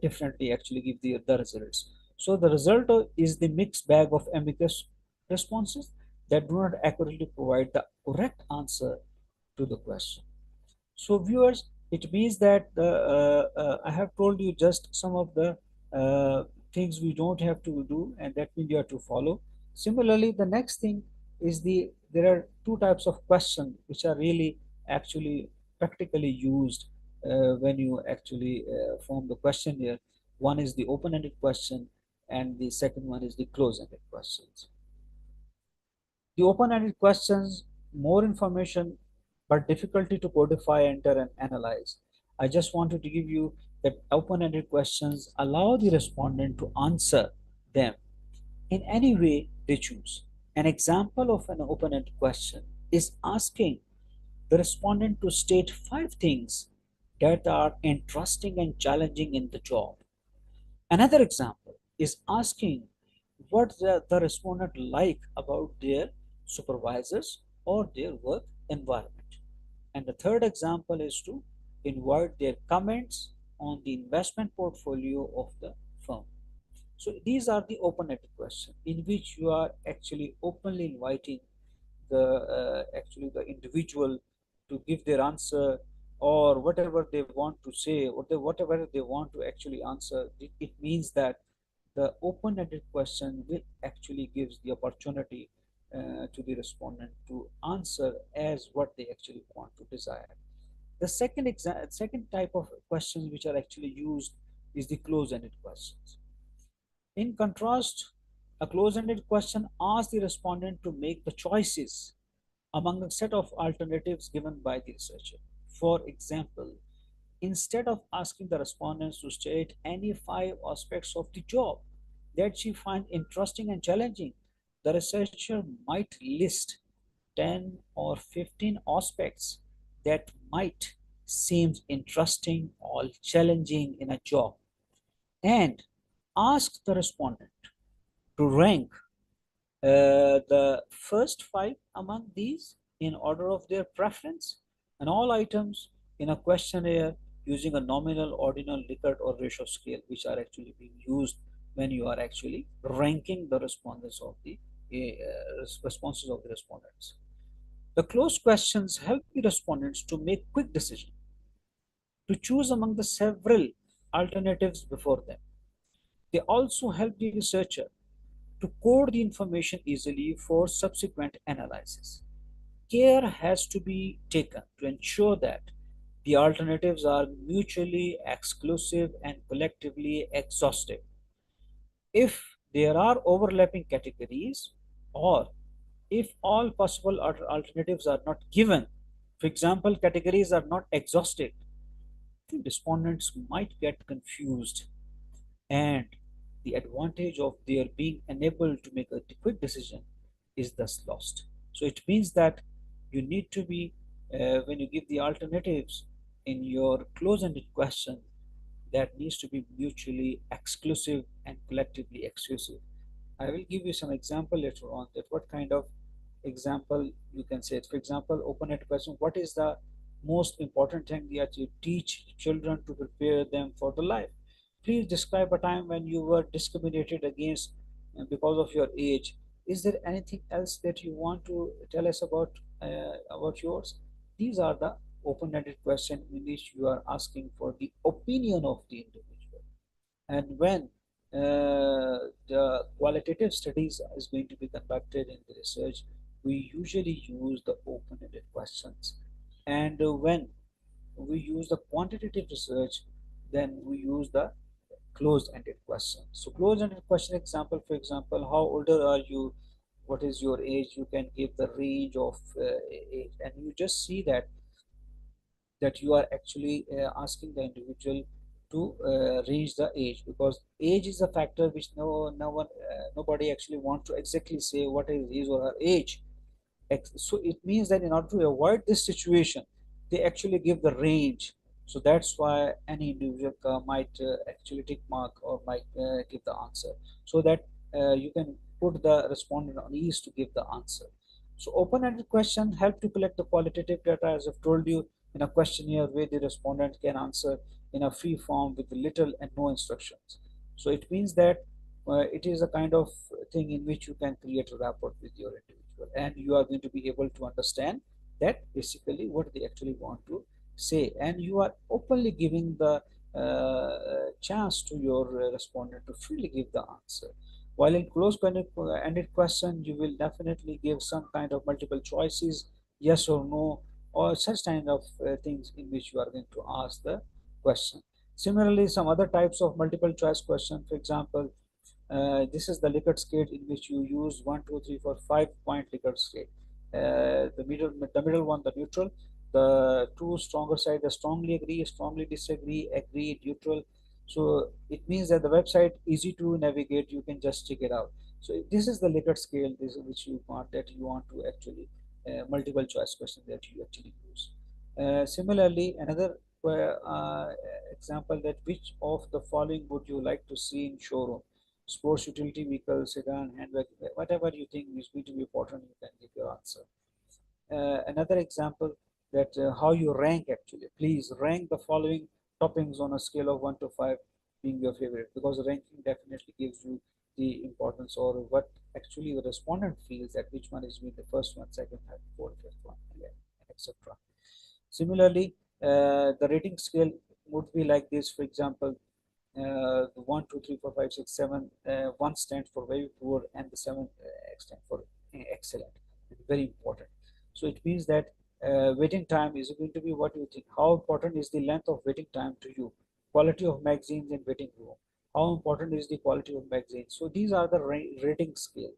S5: differently actually give the results. So the result is the mixed bag of ambiguous responses that do not accurately provide the correct answer to the question. So viewers, it means that I have told you just some of the uh, things we don't have to do, and that means you have to follow. Similarly, the next thing is there are two types of questions which are really actually practically used when you actually form the questionnaire. One is the open-ended question, and the second one is the closed-ended questions. The open-ended questions, more information, but difficulty to codify, enter, and analyze. I just wanted to give you that open-ended questions allow the respondent to answer them in any way they choose. An example of an open-ended question is asking the respondent to state 5 things that are interesting and challenging in the job. Another example is asking what the respondent like about their supervisors or their work environment. And the third example is to invite their comments on the investment portfolio of the firm. So these are the open-ended questions in which you are actually openly inviting the individual to give their answer or whatever they want to say or whatever they want to actually answer. It means that the open-ended question will actually gives the opportunity to the respondent to answer as what they actually want to desire. The second type of questions which are actually used is the close-ended questions. In contrast, a close-ended question asks the respondent to make the choices among a set of alternatives given by the researcher. For example, instead of asking the respondents to state any 5 aspects of the job that she finds interesting and challenging, the researcher might list 10 or 15 aspects that might seem interesting or challenging in a job and ask the respondent to rank the first 5 among these in order of their preference, and all items in a questionnaire using a nominal, ordinal, Likert, or ratio scale, which are actually being used when you are actually ranking the responses of the respondents. The closed questions help the respondents to make quick decisions, to choose among the several alternatives before them. They also help the researcher to code the information easily for subsequent analysis. Care has to be taken to ensure that the alternatives are mutually exclusive and collectively exhaustive. If there are overlapping categories, or if all possible alternatives are not given, for example, categories are not exhaustive, respondents might get confused, and the advantage of their being unable to make a quick decision is thus lost. So it means that you need to be, when you give the alternatives in your close-ended question, that needs to be mutually exclusive and collectively exclusive. I will give you some example later on that what kind of example you can say. For example, open-ended question: what is the most important thing that you teach children to prepare them for the life? Please describe a time when you were discriminated against because of your age. Is there anything else that you want to tell us about yours? These are the open-ended question in which you are asking for the opinion of the individual. And when the qualitative studies is going to be conducted in the research, we usually use the open-ended questions. And when we use the quantitative research, then we use the closed-ended question. So closed-ended question example, for example, how older are you? What is your age? You can give the range of age, and you just see that you are actually asking the individual to range the age, because age is a factor which nobody actually want to exactly say what is his or her age. So it means that in order to avoid this situation, they actually give the range. So that's why any individual might actually tick mark or might give the answer, so that you can put the respondent on ease to give the answer. So open-ended question help to collect the qualitative data, as I've told you, in a questionnaire where the respondent can answer in a free form with little and no instructions. So it means that it is a kind of thing in which you can create a rapport with your individual, and you are going to be able to understand that basically what they actually want to say, and you are openly giving the chance to your respondent to freely give the answer. While in closed-ended question, you will definitely give some kind of multiple choices, yes or no, or such kind of things in which you are going to ask the question. Similarly, some other types of multiple choice question, for example, this is the Likert scale in which you use 1, 2, 3, 4, 5 point Likert scale. The middle one, the neutral. The two stronger side, the strongly agree, strongly disagree, agree, neutral. So it means that the website easy to navigate. You can just check it out. So this is the Likert scale. This is which you want to actually multiple choice question that you actually use. Similarly, another uh, example, that which of the following would you like to see in showroom? Sports utility vehicle, sedan, handbag, whatever you think is going to be important, you can give your answer. Another example, that how you rank actually. Please rank the following toppings on a scale of 1 to 5 being your favorite, because ranking definitely gives you the importance, or what actually the respondent feels that which one is being the first one, second, third, fourth, fifth one, etc. Similarly, the rating scale would be like this. For example, 1, 2, 3, 4, 5, 6, 7. 1 stands for very poor, and the 7 stands for excellent, very important. So it means that waiting time is going to be, what do you think? How important is the length of waiting time to you? Quality of magazines in waiting room. How important is the quality of magazines? So these are the rating scale.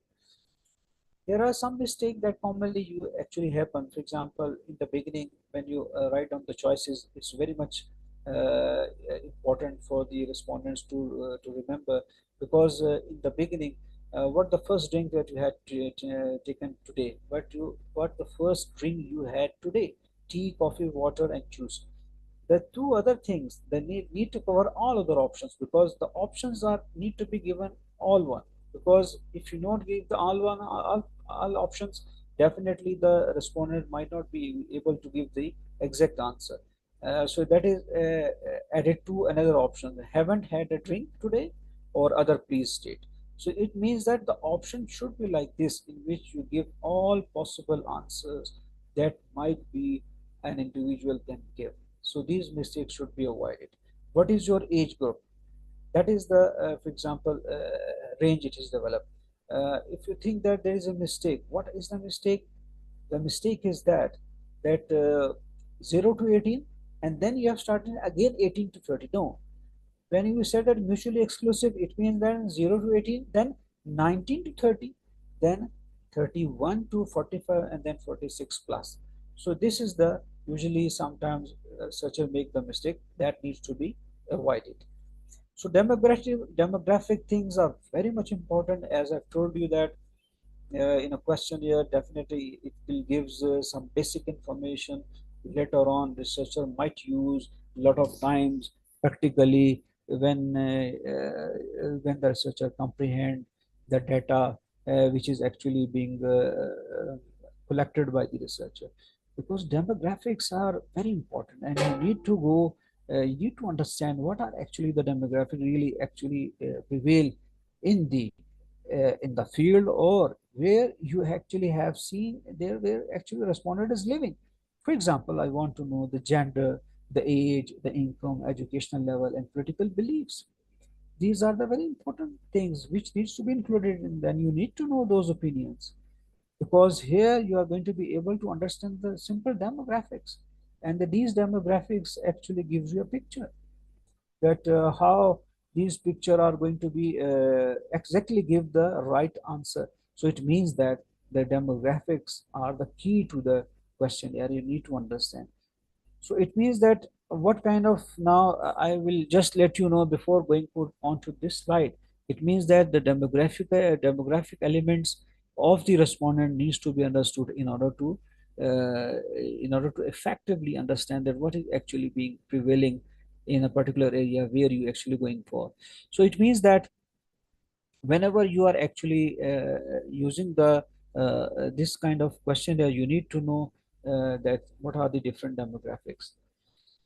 S5: There are some mistakes that commonly you actually happen. For example, in the beginning, when you write down the choices, it's very much important for the respondents to remember, because in the beginning, what the first drink that you had taken today, what the first drink you had today, tea, coffee, water, and juice. The two other things, they need to cover all other options, because the options are need to be given all one. Because if you don't give the all options, definitely the respondent might not be able to give the exact answer. So that is added to another option: haven't had a drink today, or other please state. So it means that the option should be like this, in which you give all possible answers that might be an individual can give. So these mistakes should be avoided. What is your age group? That is the, for example, range it is developed. If you think that there is a mistake, what is the mistake? The mistake is that 0 to 18, and then you have started again 18 to 30. No, when you said that mutually exclusive, it means then 0 to 18, then 19 to 30, then 31 to 45, and then 46 plus. So this is the usually sometimes searcher make the mistake that needs to be avoided. So demographic things are very much important. As I've told you that in a questionnaire, definitely it will gives some basic information. Later on, researcher might use a lot of times practically when the researcher comprehend the data which is actually being collected by the researcher, because demographics are very important, and you need to go. You need to understand what are actually the demographic really actually prevail in the field, or where you actually have seen there where actually the respondent is living. For example, I want to know the gender, the age, the income, educational level, and political beliefs. These are the very important things which needs to be included, and then you need to know those opinions, because here you are going to be able to understand the simple demographics, and these demographics actually gives you a picture that how these picture are going to be exactly give the right answer. So it means that the demographics are the key to the questionnaire. You need to understand. So it means that what kind of, now I will just let you know before going on to this slide. It means that the demographic elements of the respondent needs to be understood in order to effectively understand that what is actually being prevailing in a particular area where you actually going for. So it means that whenever you are actually using the this kind of questionnaire, you need to know that what are the different demographics.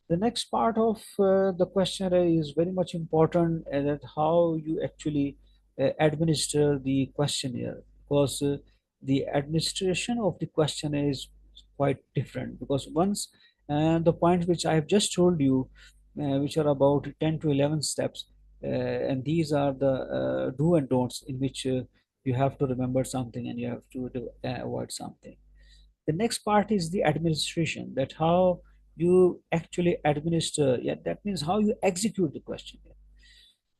S5: The next part of the questionnaire is very much important, that how you actually administer the questionnaire, because the administration of the questionnaire is quite different. Because once the points which I have just told you, which are about 10 to 11 steps, and these are the do and don'ts, in which you have to remember something and you have to avoid something. The next part is the administration, that how you actually administer. Yeah, that means how you execute the questionnaire.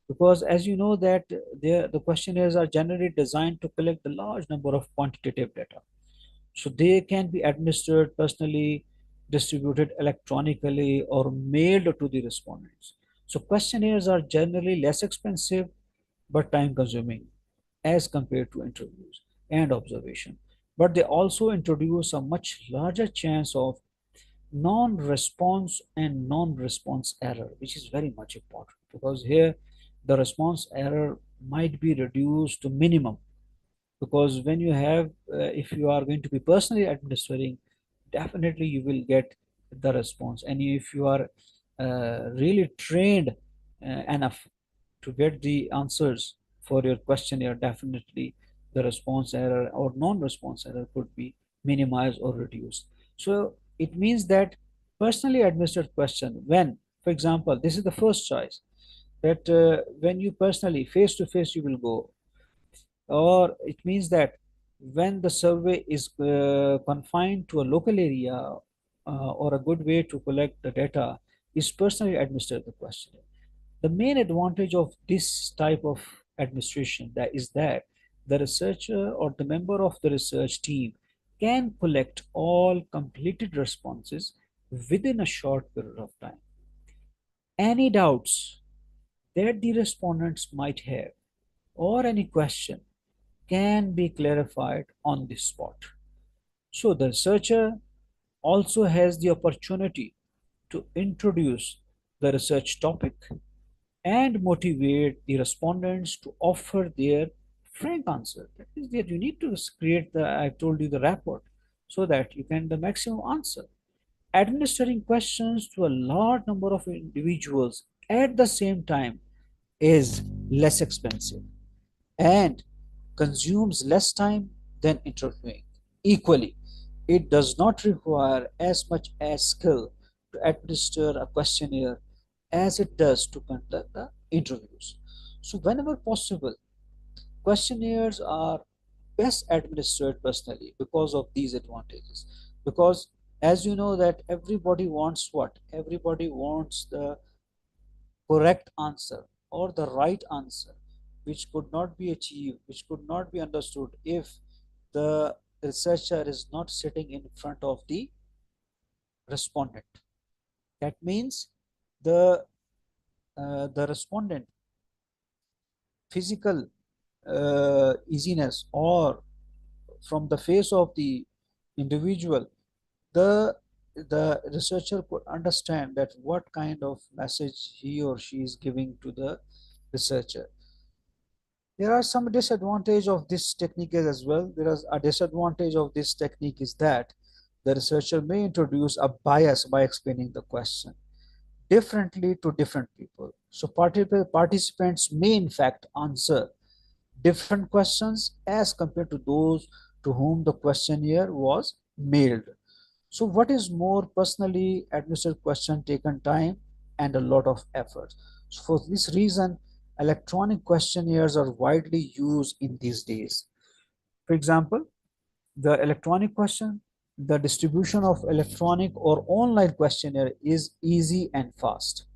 S5: Because as you know that the questionnaires are generally designed to collect the large number of quantitative data. So they can be administered personally, distributed electronically, or mailed to the respondents. So questionnaires are generally less expensive but time consuming as compared to interviews and observation. But they also introduce a much larger chance of non-response and non-response error, which is very much important, because here the response error might be reduced to minimum. Because when you have if you are going to be personally administering, definitely you will get the response. And if you are really trained enough to get the answers for your questionnaire, definitely the response error or non-response error could be minimized or reduced. So it means that personally administered question, when, for example, this is the first choice, that when you personally face to face you will go, or it means that when the survey is confined to a local area, or a good way to collect the data is personally administer the questionnaire. The main advantage of this type of administration that is that the researcher or the member of the research team can collect all completed responses within a short period of time. Any doubts that the respondents might have or any question can be clarified on the spot. So the researcher also has the opportunity to introduce the research topic and motivate the respondents to offer their frank answer. That is that you need to create the, I told you, the rapport so that you can the maximum answer. Administering questions to a large number of individuals at the same time is less expensive and consumes less time than interviewing. Equally, it does not require as much as skill to administer a questionnaire as it does to conduct the interviews. So, whenever possible, questionnaires are best administered personally because of these advantages. Because, as you know, that everybody wants what? Everybody wants the correct answer or the right answer, which could not be achieved, which could not be understood if the researcher is not sitting in front of the respondent. That means the the respondent physical easiness or from the face of the individual, the the researcher could understand that what kind of message he or she is giving to the researcher. There are some disadvantage of this technique as well. There is a disadvantage of this technique is that the researcher may introduce a bias by explaining the question differently to different people. So participants may in fact answer different questions as compared to those to whom the questionnaire was mailed. So what is more personally administered question taken time and a lot of effort. So for this reason, electronic questionnaires are widely used in these days. For example, the electronic question, the distribution of electronic or online questionnaire is easy and fast.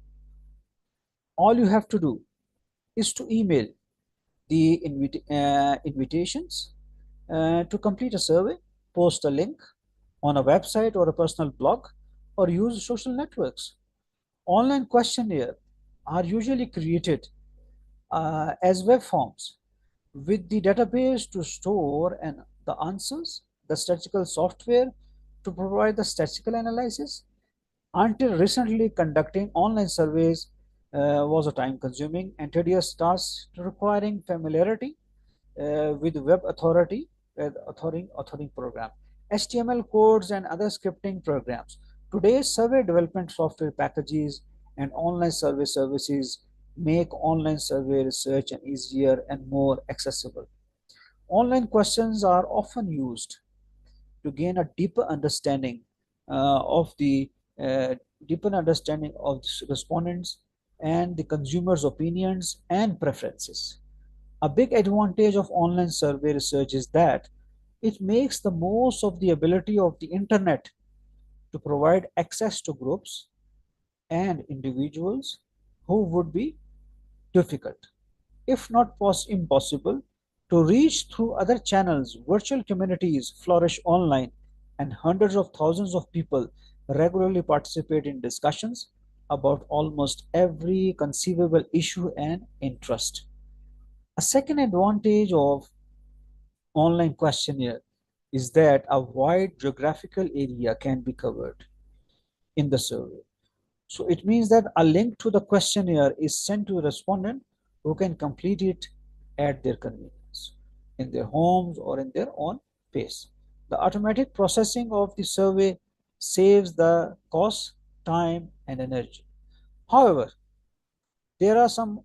S5: All you have to do is to email the invitations to complete a survey, post a link on a website or a personal blog, or use social networks. Online questionnaire are usually created as web forms with the database to store and the answers, the statistical software to provide the statistical analysis. Until recently, conducting online surveys was a time-consuming and tedious task requiring familiarity with web authority, authoring program, HTML codes and other scripting programs. Today's survey development software packages and online survey services make online survey research and easier and more accessible. Online questions are often used to gain a deeper understanding of the deeper understanding of the respondents and the consumers' opinions and preferences. A big advantage of online survey research is that it makes the most of the ability of the internet to provide access to groups and individuals who would be difficult, if not impossible, to reach through other channels. Virtual communities flourish online, and hundreds of thousands of people regularly participate in discussions about almost every conceivable issue and interest. A second advantage of online questionnaire is that a wide geographical area can be covered in the survey. So it means that a link to the questionnaire is sent to the respondent who can complete it at their convenience, in their homes or in their own pace. The automatic processing of the survey saves the cost, time, and energy. However, there are some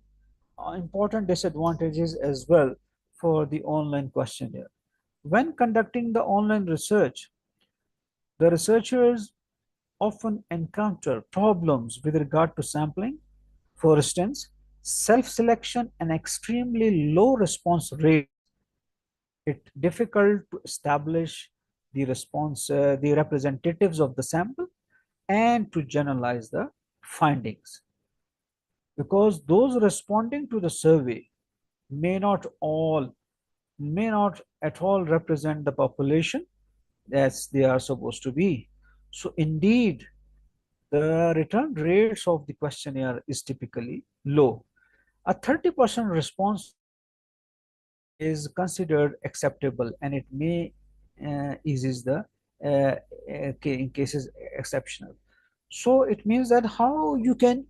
S5: important disadvantages as well for the online questionnaire. When conducting the online research, the researchers often encounter problems with regard to sampling. For instance, self-selection and extremely low response rates It's difficult to establish the representatives of the sample and to generalize the findings, because those responding to the survey may not all may not at all represent the population as they are supposed to be. So indeed, the return rates of the questionnaire is typically low. A 30% response is considered acceptable, and it may eases the in cases exceptional. So it means that how you can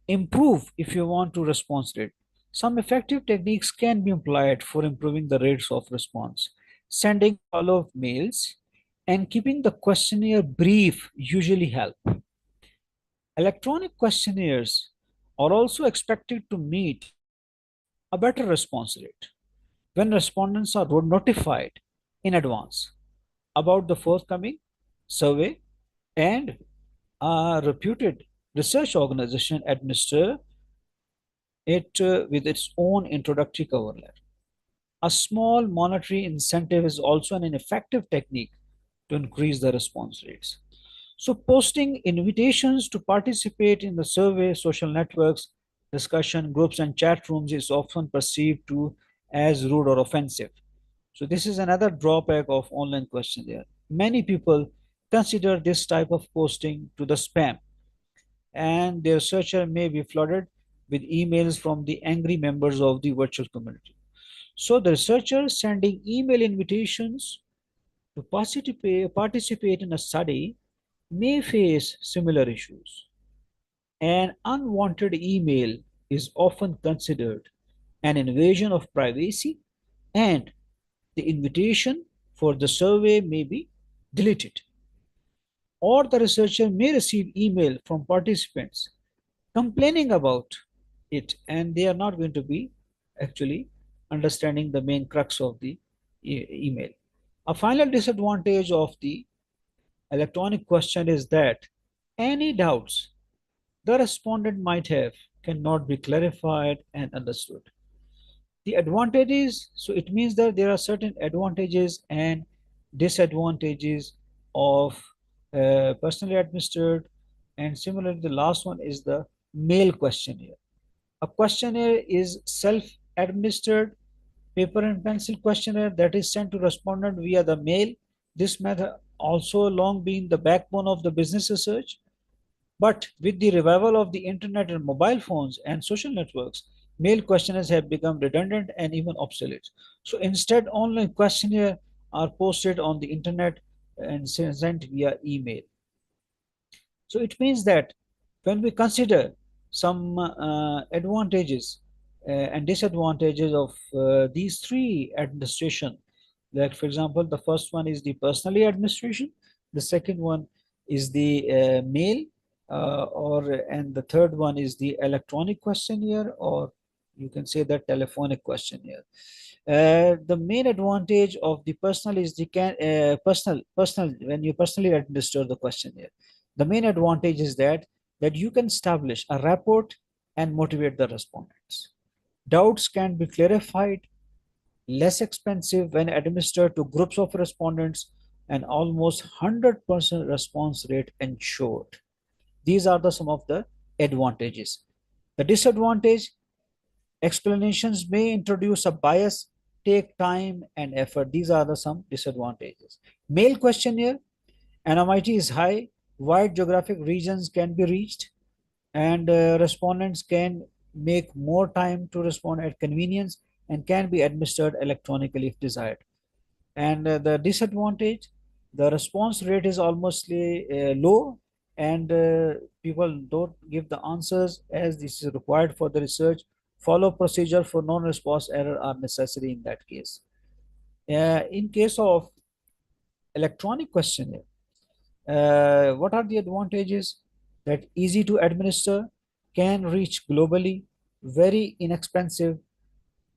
S5: improve if you want to response rate. Some effective techniques can be employed for improving the rates of response. Sending follow-up mails and keeping the questionnaire brief usually help. Electronic questionnaires are also expected to meet a better response rate when respondents are notified in advance about the forthcoming survey, and a reputed research organization administer it with its own introductory cover letter. A small monetary incentive is also an effective technique to increase the response rates. So, posting invitations to participate in the survey, social networks, discussion groups, and chat rooms is often perceived to as rude or offensive. So, this is another drawback of online questionnaire. Many people consider this type of posting to the spam, and their searcher may be flooded with emails from the angry members of the virtual community. So, the researcher sending email invitations to participate in a study may face similar issues. An unwanted email is often considered an invasion of privacy, and the invitation for the survey may be deleted. Or the researcher may receive email from participants complaining about it, and they are not going to be actually understanding the main crux of the email. A final disadvantage of the electronic question is that any doubts the respondent might have cannot be clarified and understood. The advantages, so it means that there are certain advantages and disadvantages of personally administered, and similarly, the last one is the mail questionnaire. A questionnaire is self administered paper and pencil questionnaire that is sent to respondent via the mail. This method also long been the backbone of the business research. But with the revival of the internet and mobile phones and social networks, mail questionnaires have become redundant and even obsolete. So instead, online questionnaires are posted on the internet and sent via email. So it means that when we consider some advantages and disadvantages of these three administration, like for example, the first one is the personally administration, the second one is the mail, or and the third one is the electronic questionnaire, or you can say the telephonic questionnaire. The main advantage of the personal is the personal when you personally administer the questionnaire. The main advantage is that you can establish a rapport and motivate the respondents. Doubts can be clarified, less expensive when administered to groups of respondents, and almost 100% response rate ensured. These are some of the advantages. The disadvantage, explanations may introduce a bias, take time and effort. These are some disadvantages. Mail questionnaire, anonymity is high, wide geographic regions can be reached, and respondents can make more time to respond at convenience and can be administered electronically if desired. And the disadvantage, the response rate is almost low, and people don't give the answers as this is required for the research. Follow procedure for non-response error are necessary in that case. In case of electronic questionnaire, what are the advantages? That easy to administer, can reach globally, very inexpensive,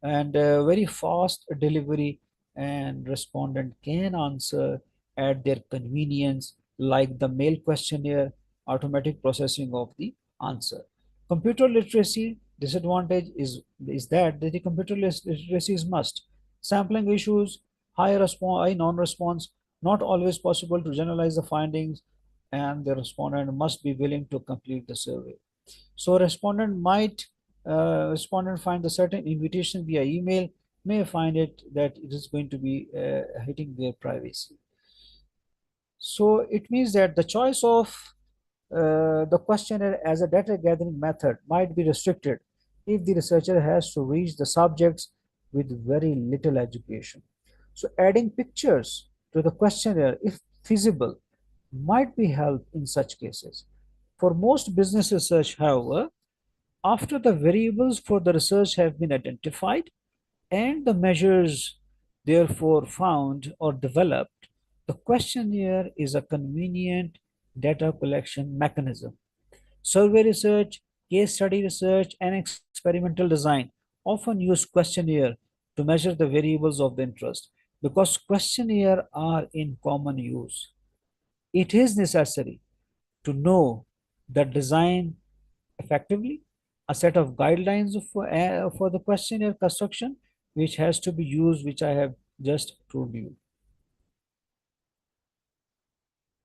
S5: and very fast delivery, and respondent can answer at their convenience, like the mail questionnaire, automatic processing of the answer. Computer literacy disadvantage is that the computer literacy is must. Sampling issues, high non-response, not always possible to generalize the findings, and the respondent must be willing to complete the survey. So respondent find a certain invitation via email, may find it that it is going to be hitting their privacy. So it means that the choice of the questionnaire as a data gathering method might be restricted if the researcher has to reach the subjects with very little education. So adding pictures to the questionnaire, if feasible, might be help in such cases. For most business research, however, after the variables for the research have been identified and the measures therefore found or developed, the questionnaire is a convenient data collection mechanism. Survey research, case study research, and experimental design often use questionnaire to measure the variables of the interest. Because questionnaire are in common use, it is necessary to know the design effectively, a set of guidelines for the questionnaire construction, which has to be used, which I have just told you.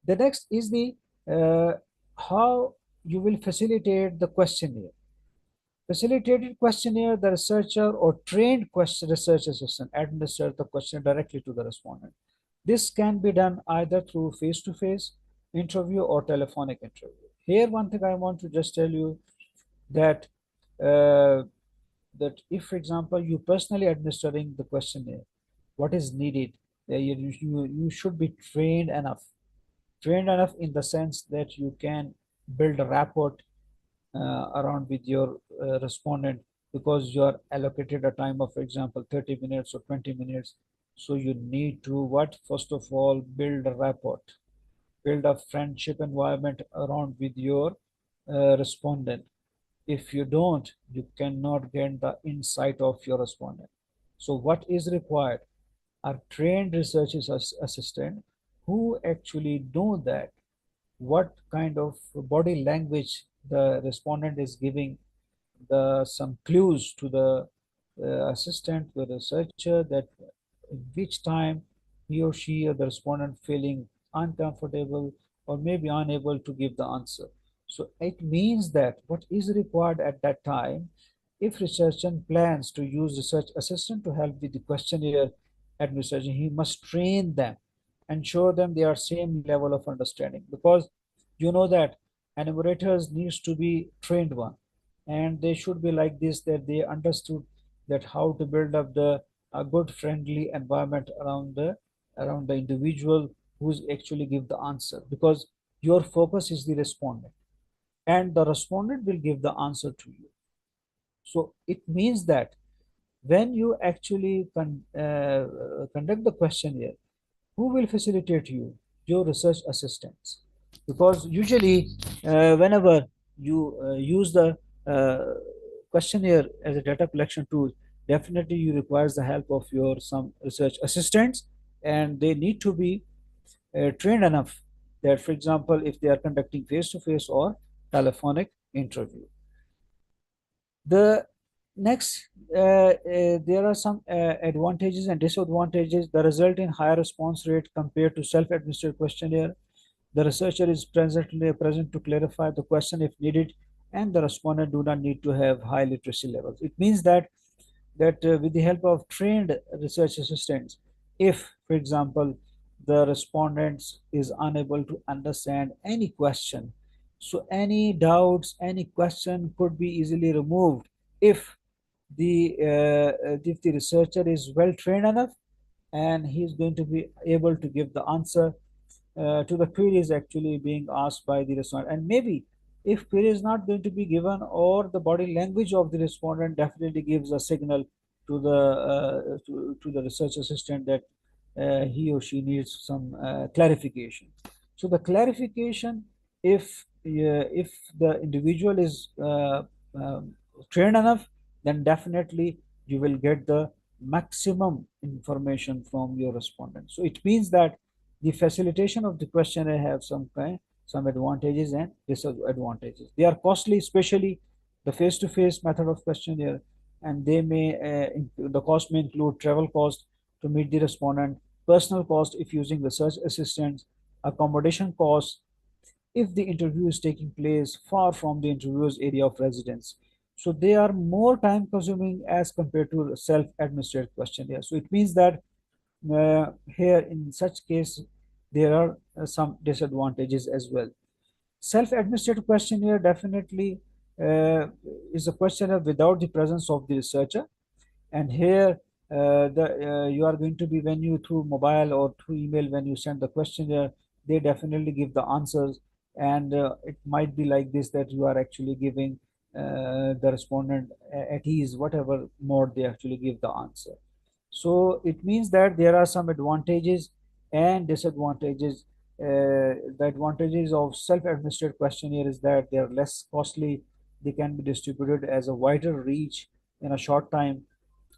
S5: The next is the how you will facilitate the questionnaire. Facilitated questionnaire, the researcher or trained research assistant administers the questionnaire directly to the respondent. This can be done either through face-to-face interview or telephonic interview. Here, one thing I want to just tell you that uh, that if, for example, you personally administering the questionnaire, what is needed, you should be trained enough in the sense that you can build a rapport around with your respondent, because you are allocated a time of, for example, 30 minutes or 20 minutes. So you need to what, first of all, build a rapport, build a friendship environment around with your respondent. If you don't, you cannot get the insight of your respondent. So what is required are trained research assistant who actually know that what kind of body language the respondent is giving, the some clues to the assistant, the researcher, that in which time he or she or the respondent feeling uncomfortable or maybe unable to give the answer. So it means that what is required at that time, if researcher plans to use research assistant to help with the questionnaire administration, he must train them and show them they are same level of understanding, because you know that enumerators needs to be trained one, and they should be like this, that they understood that how to build up the a good friendly environment around the individual who's actually give the answer, because your focus is the respondent and the respondent will give the answer to you. So it means that when you actually conduct the questionnaire, who will facilitate you? Your research assistants. Because usually, whenever you use the questionnaire as a data collection tool, definitely you requires the help of your some research assistants, and they need to be trained enough that, for example, if they are conducting face-to-face or telephonic interview. The next, there are some advantages and disadvantages. The result in higher response rate compared to self-administered questionnaire. The researcher is present to clarify the question if needed, and the respondent do not need to have high literacy levels. It means that with the help of trained research assistants, if, for example, the respondents is unable to understand any question, so any doubts, any question could be easily removed if the researcher is well trained enough, and he is going to be able to give the answer to the queries actually being asked by the respondent. And maybe if query is not going to be given, or the body language of the respondent definitely gives a signal to the research assistant that he or she needs some clarification. So the clarification, if the individual is trained enough, then definitely you will get the maximum information from your respondent. So it means that the facilitation of the questionnaire have some advantages and disadvantages. They are costly, especially the face-to-face method of questionnaire, and they may the cost may include travel cost, to meet the respondent, personal cost if using research assistants, accommodation costs if the interview is taking place far from the interviewer's area of residence. So they are more time consuming as compared to self-administered questionnaire. So it means that here in such case, there are some disadvantages as well. Self-administered questionnaire definitely uh, is a questionnaire without the presence of the researcher, and here you are going to be, when you through mobile or through email, when you send the questionnaire, they definitely give the answers, and it might be like this, that you are actually giving the respondent at ease whatever mode they actually give the answer. So it means that there are some advantages and disadvantages. The advantages of self-administered questionnaire is that they are less costly, they can be distributed as a wider reach in a short time,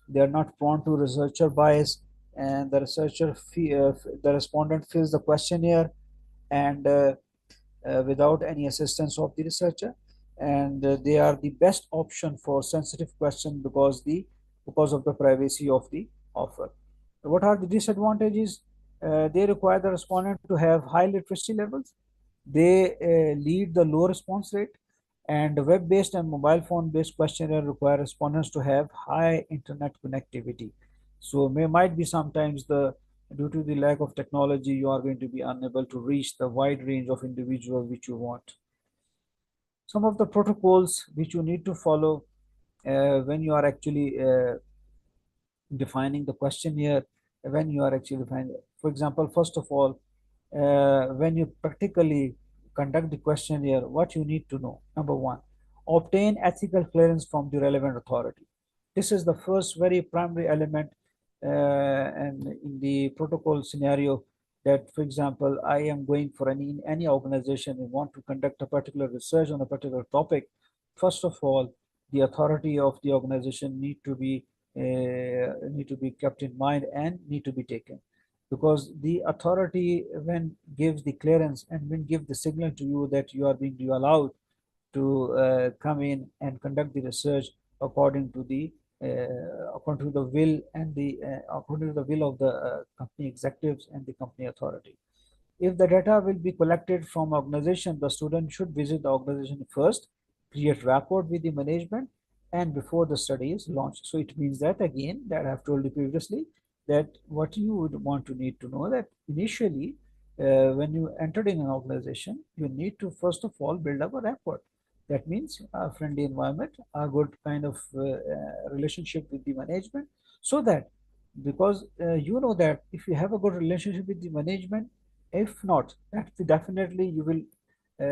S5: they are not prone to researcher bias, and the respondent fills the questionnaire and without any assistance of the researcher, and they are the best option for sensitive question because of the privacy of the offer. What are the disadvantages? They require the respondent to have high literacy levels, they lead the low response rate, and web-based and mobile phone-based questionnaire require respondents to have high internet connectivity. So might be sometimes the due to the lack of technology, you are going to be unable to reach the wide range of individuals which you want. Some of the protocols which you need to follow when you are actually defining the questionnaire, when you are actually defining, for example, first of all, when you practically conduct the questionnaire, what you need to know: number one, obtain ethical clearance from the relevant authority. This is the first very primary element, and in the protocol scenario, that for example, I am going for any organization and want to conduct a particular research on a particular topic. First of all, the authority of the organization need to be kept in mind and need to be taken, because the authority, when gives the clearance and when give the signal to you that you are being allowed to come in and conduct the research according to the will and the according to the will of the company executives and the company authority. If the data will be collected from organization, the student should visit the organization first, create rapport with the management, and before the study is launched. So it means that, again, that I have told you previously, that what you would want to need to know, that initially when you entered in an organization, you need to first of all build up a rapport. That means a friendly environment, a good kind of relationship with the management, so that, because you know that if you have a good relationship with the management, if not, definitely you will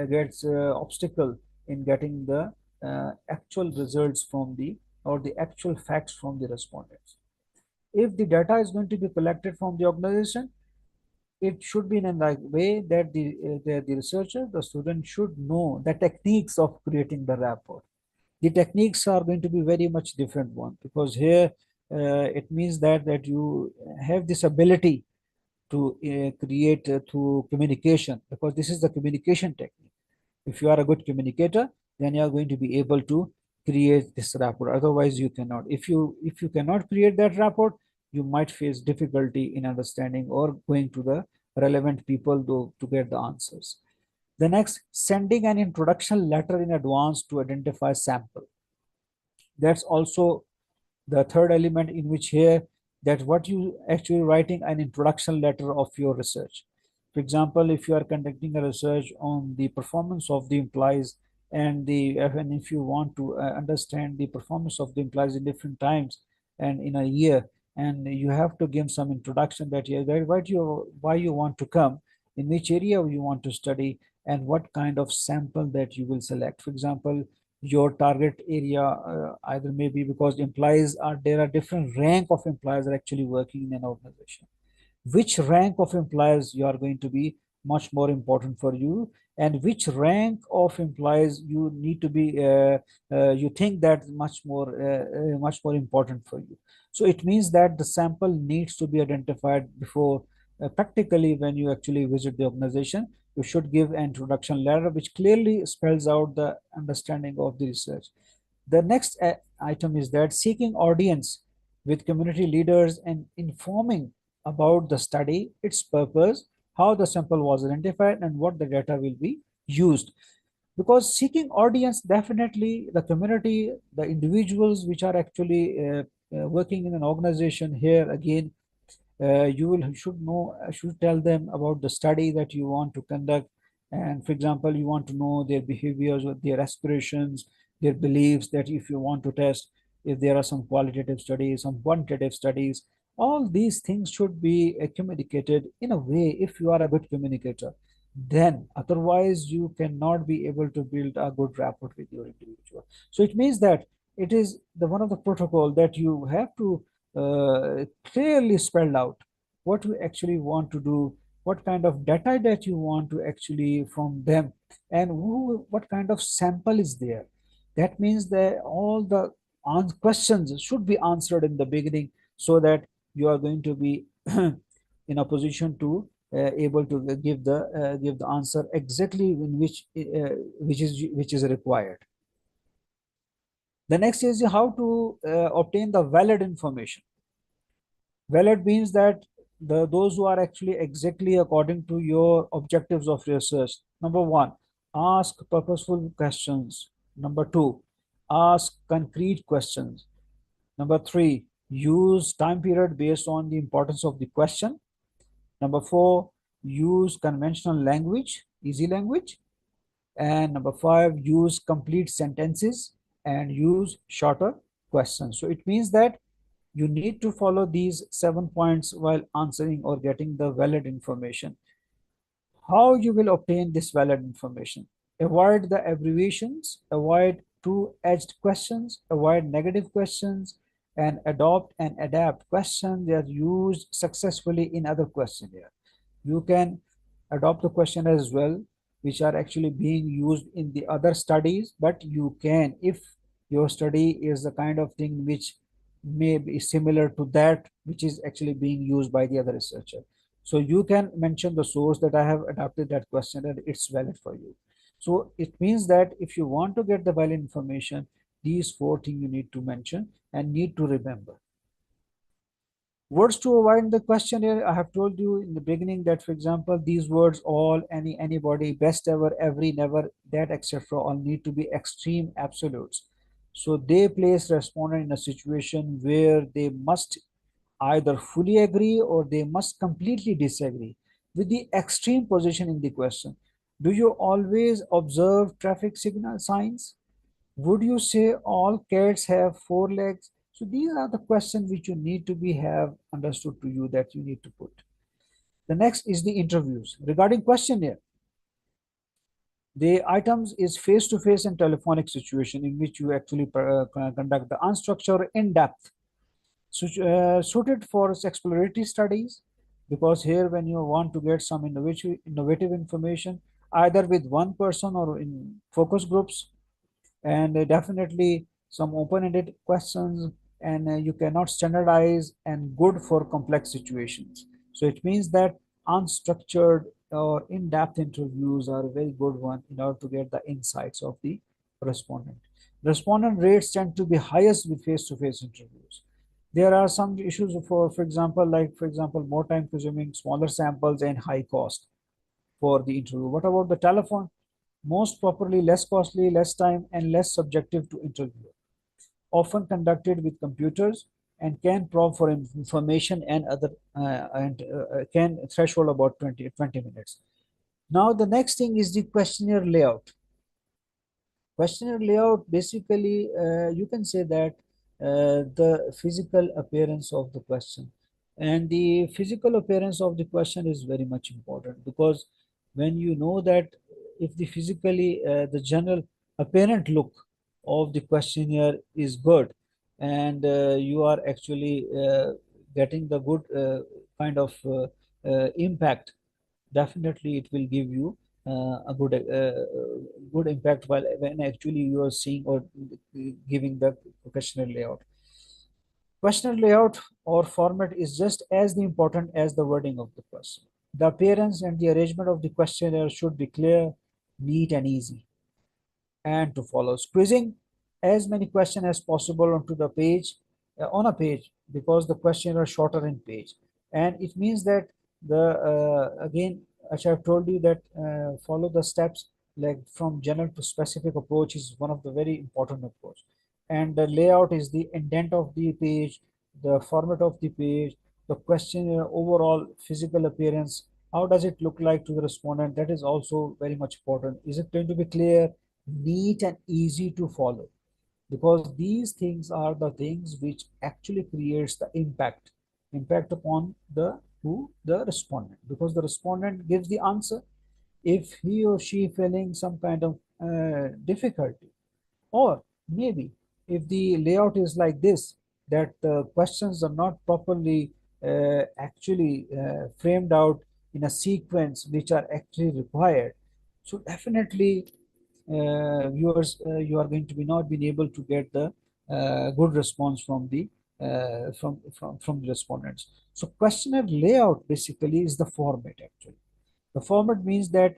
S5: get obstacle in getting the actual results from the, or the actual facts from the respondents. If the data is going to be collected from the organization, it should be in a way that the researcher, the student, should know the techniques of creating the rapport. The techniques are going to be very much different one, because here it means that you have this ability to create through communication, because this is the communication technique. If you are a good communicator, then you are going to be able to create this rapport. Otherwise, you cannot. If you cannot create that rapport, you might face difficulty in understanding or going to the relevant people to get the answers. The next, sending an introduction letter in advance to identify sample. That's also the third element, in which here, that what you actually writing an introduction letter of your research. For example, if you are conducting a research on the performance of the employees, and if you want to understand the performance of the employees in different times and in a year, and you have to give some introduction that why you want to come, in which area you want to study, and what kind of sample that you will select. For example, your target area either maybe, because employees are, there are different rank of employees are actually working in an organization. Which rank of employees you are going to be much more important for you, and which rank of employees you need to be you think that much more important for you. So it means that the sample needs to be identified before practically when you actually visit the organization. You should give an introduction letter which clearly spells out the understanding of the research. The next item is that seeking audience with community leaders and informing about the study, its purpose, how the sample was identified, and what the data will be used. Because seeking audience, definitely the community, the individuals which are actually working in an organization here, again, you will should know should tell them about the study that you want to conduct. And for example, you want to know their behaviors or their aspirations, their beliefs, that if you want to test if there are some qualitative studies, some quantitative studies, all these things should be communicated in a way. If you are a good communicator, then otherwise you cannot be able to build a good rapport with your individual. So it means that it is the one of the protocol that you have to clearly spelled out what you actually want to do, what kind of data that you want to actually from them, and what kind of sample is there. That means that all the questions should be answered in the beginning, so that you are going to be in a position to able to give the answer exactly in which is required. The next is how to obtain the valid information. Valid means that those who are actually exactly according to your objectives of research. Number one, ask purposeful questions. Number two, ask concrete questions. Number three, use time period based on the importance of the question. Number four, use conventional language, easy language. And number five, use complete sentences and use shorter questions. So it means that you need to follow these 7 points while answering or getting the valid information. How you will obtain this valid information? Avoid the abbreviations, avoid two-edged questions, avoid negative questions, and adopt and adapt questions that are used successfully in other questionnaire. You can adopt the question as well, which are actually being used in the other studies, but you can, if your study is the kind of thing which may be similar to that which is actually being used by the other researcher. So you can mention the source that I have adapted that question and it's valid for you. So it means that if you want to get the valid information, these 4 things you need to mention and need to remember. Words to avoid in the questionnaire, I have told you in the beginning that, for example, these words, all, any, anybody, best ever, every, never, that, etc., all need to be extreme absolutes. So they place respondent in a situation where they must either fully agree or they must completely disagree with the extreme position in the question. Do you always observe traffic signal signs? Would you say all cats have 4 legs? So these are the questions which you need to be have understood to you that you need to put. The next is the interviews. Regarding questionnaire, the items is face-to-face and telephonic situation in which you actually conduct the unstructured in-depth, suited for exploratory studies, because here when you want to get some innovative information, either with one person or in focus groups, and definitely some open-ended questions, and you cannot standardize, and good for complex situations. So it means that unstructured or in-depth interviews are a very good one in order to get the insights of the respondent. Respondent rates tend to be highest with face-to-face interviews. There are some issues for example, more time consuming, smaller samples, and high cost for the interview. What about the telephone? Most properly, less costly, less time, and less subjective to interview. Often conducted with computers and can probe for information and other can threshold about 20 minutes. Now the next thing is the questionnaire layout. Questionnaire layout, basically you can say that the physical appearance of the question, and the physical appearance of the question is very much important, because when you know that if the physically the general apparent look of the questionnaire is good, and you are actually getting the good kind of impact, definitely it will give you a good impact while when actually you are seeing or giving the questionnaire layout. Questionnaire layout or format is just as important as the wording of the question. The appearance and the arrangement of the questionnaire should be clear, neat, and easy, and to follow. Squeezing as many questions as possible onto the page on a page because the questionnaire is shorter in page. And it means that the again, as I've told you, that follow the steps like from general to specific approach is one of the very important approach. And the layout is the indent of the page, the format of the page, the questionnaire overall physical appearance. How does it look like to the respondent? That is also very much important. Is it going to be clear, neat, and easy to follow? Because these things are the things which actually creates the impact upon the respondent, because the respondent gives the answer. If he or she feeling some kind of difficulty, or maybe if the layout is like this, that the questions are not properly actually framed out in a sequence which are actually required, so definitely viewers, you are going to be not being able to get the good response from the from the respondents. So questionnaire layout basically is the format actually. The format means that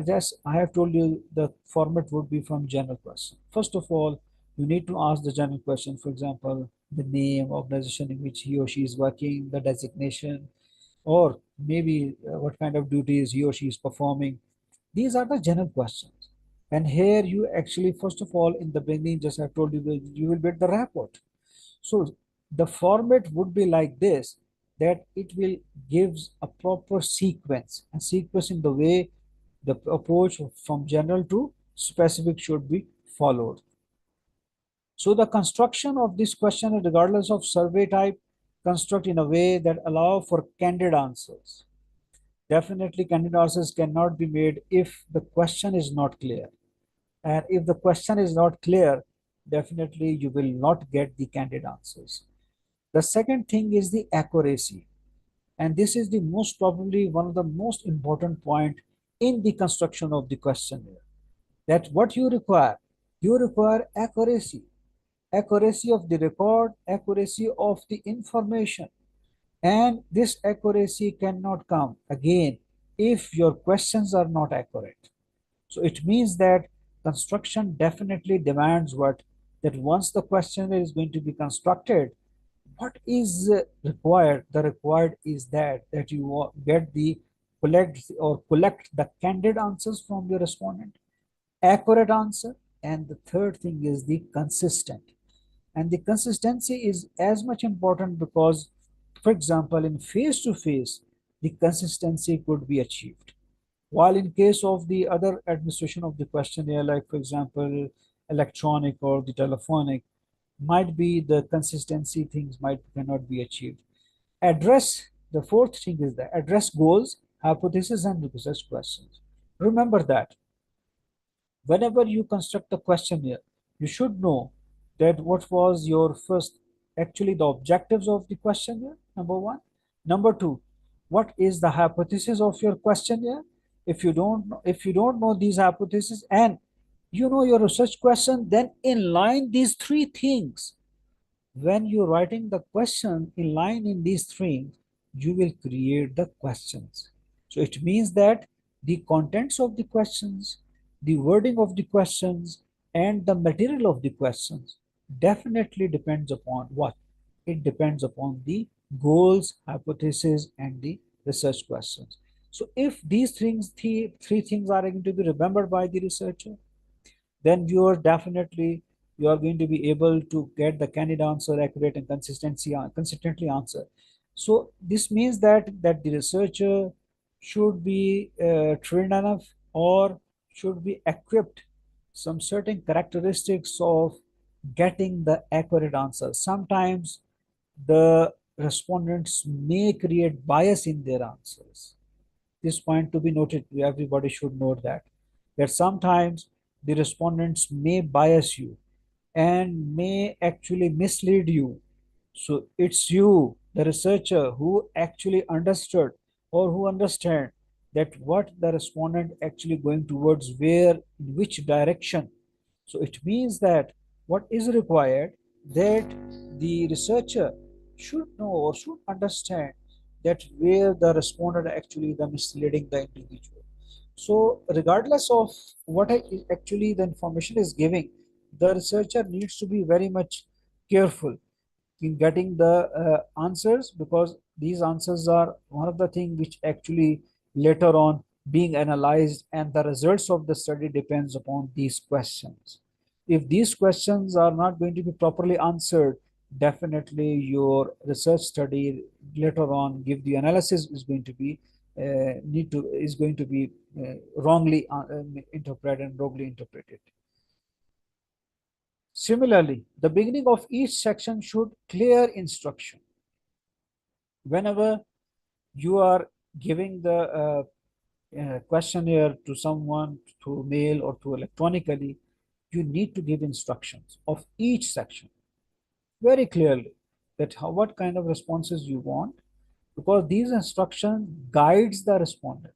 S5: just I have told you the format would be from general question. First of all, you need to ask the general question. For example, the name, organization in which he or she is working, the designation, or maybe what kind of duties he or she is performing. These are the general questions. And here you actually, first of all, in the beginning, just I told you that you will get the report. So the format would be like this, that it will gives a proper sequence, and sequence in the way the approach from general to specific should be followed. So the construction of this question, regardless of survey type, construct in a way that allow for candid answers. Definitely candid answers cannot be made if the question is not clear. And if the question is not clear, definitely you will not get the candid answers. The second thing is the accuracy. And this is the most probably one of the most important point in the construction of the questionnaire. That what you require accuracy. Accuracy of the record, accuracy of the information. And this accuracy cannot come again if your questions are not accurate. So it means that construction definitely demands what? That once the questionnaire is going to be constructed, what is required? The required is that you get the collect the candid answers from your respondent, accurate answer, and the third thing is the consistent. And the consistency is as much important because, for example, in face to face, the consistency could be achieved. While in case of the other administration of the questionnaire, like for example, electronic or the telephonic, might be the consistency things might cannot be achieved. Address, the fourth thing is that address goals, hypothesis, and research questions. Remember that whenever you construct a questionnaire, you should know that what was your first, actually the objectives of the questionnaire, number one. Number two, what is the hypothesis of your questionnaire? If you don't know these hypotheses and you know your research question, then in line these three things, when you're writing the question in line in these three, you will create the questions. So it means that the contents of the questions, the wording of the questions, and the material of the questions definitely depends upon what? It depends upon the goals, hypothesis, and the research questions. So if these things, three things are going to be remembered by the researcher, then you are definitely you are going to be able to get the candid answer, accurate and consistently answer. So this means that the researcher should be trained enough or should be equipped some certain characteristics of getting the accurate answer. Sometimes the respondents may create bias in their answers. This point to be noted, everybody should note that sometimes the respondents may bias you and may actually mislead you. So it's you, the researcher, who actually understood or who understand that what the respondent actually going towards, where, in which direction. So it means that what is required, that the researcher should know or should understand that where the respondent actually the misleading the individual. So regardless of actually the information is giving, the researcher needs to be very much careful in getting the answers, because these answers are one of the things which actually later on being analyzed, and the results of the study depends upon these questions. If these questions are not going to be properly answered, definitely your research study later on give the analysis is going to be wrongly interpreted and wrongly interpreted. Similarly, the beginning of each section should clear instruction. Whenever you are giving the questionnaire to someone through mail or through electronically, you need to give instructions of each section very clearly, that what kind of responses you want, because these instructions guides the respondent,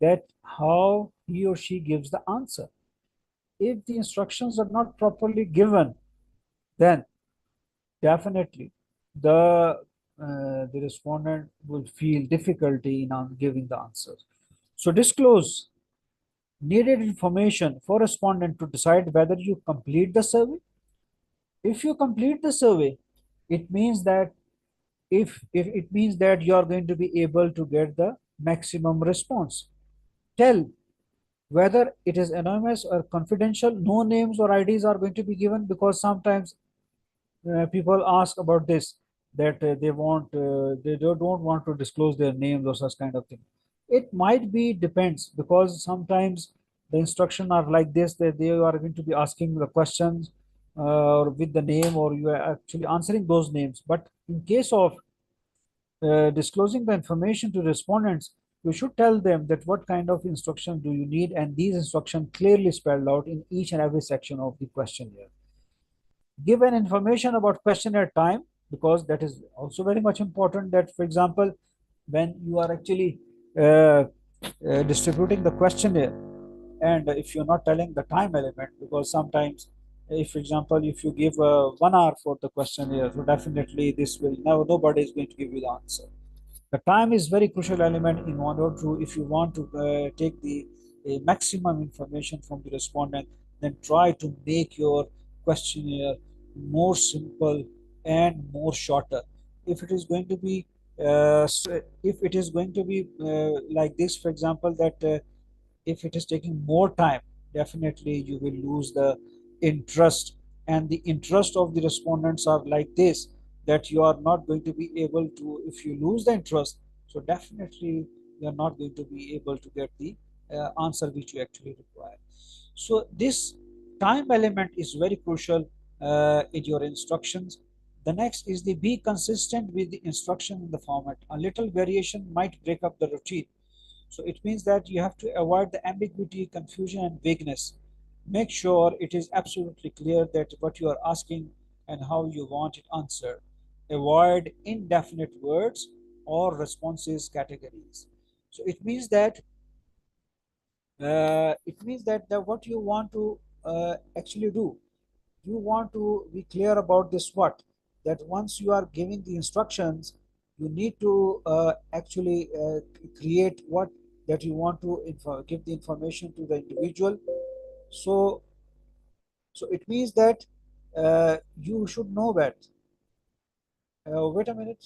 S5: that how he or she gives the answer. If the instructions are not properly given, then definitely the respondent will feel difficulty in giving the answers. So disclose needed information for respondent to decide whether you complete the survey. If you complete the survey, it means that if it means that you are going to be able to get the maximum response. Tell whether it is anonymous or confidential. No names or IDs are going to be given, because sometimes people ask about this, that they don't want to disclose their names or such kind of thing. It might be depends, because sometimes the instruction are like this, that they are going to be asking the questions with the name, or you are actually answering those names. But in case of disclosing the information to respondents, you should tell them that what kind of instruction do you need, and these instructions clearly spelled out in each and every section of the questionnaire. Give an information about questionnaire time, because that is also very much important, that for example, when you are actually distributing the questionnaire, and if you're not telling the time element, because sometimes, if for example, if you give 1 hour for the questionnaire, so definitely this will never, nobody is going to give you the answer. The time is very crucial element in order to, if you want to take the maximum information from the respondent, then try to make your questionnaire more simple and more shorter. If it is going to be like this, for example, that if it is taking more time, definitely you will lose the interest, and the interest of the respondents are like this, that you are not going to be able to, if you lose the interest, so definitely you are not going to be able to get the answer which you actually require. So this time element is very crucial in your instructions. The next is the be consistent with the instruction in the format. A little variation might break up the routine. So it means that you have to avoid the ambiguity, confusion, and vagueness. Make sure it is absolutely clear that what you are asking and how you want it answered. Avoid indefinite words or responses categories. So it means that what you want to actually do, you want to be clear about this, what, that once you are giving the instructions, you need to actually create what, that you want to give the information to the individual. So it means that you should know that wait a minute.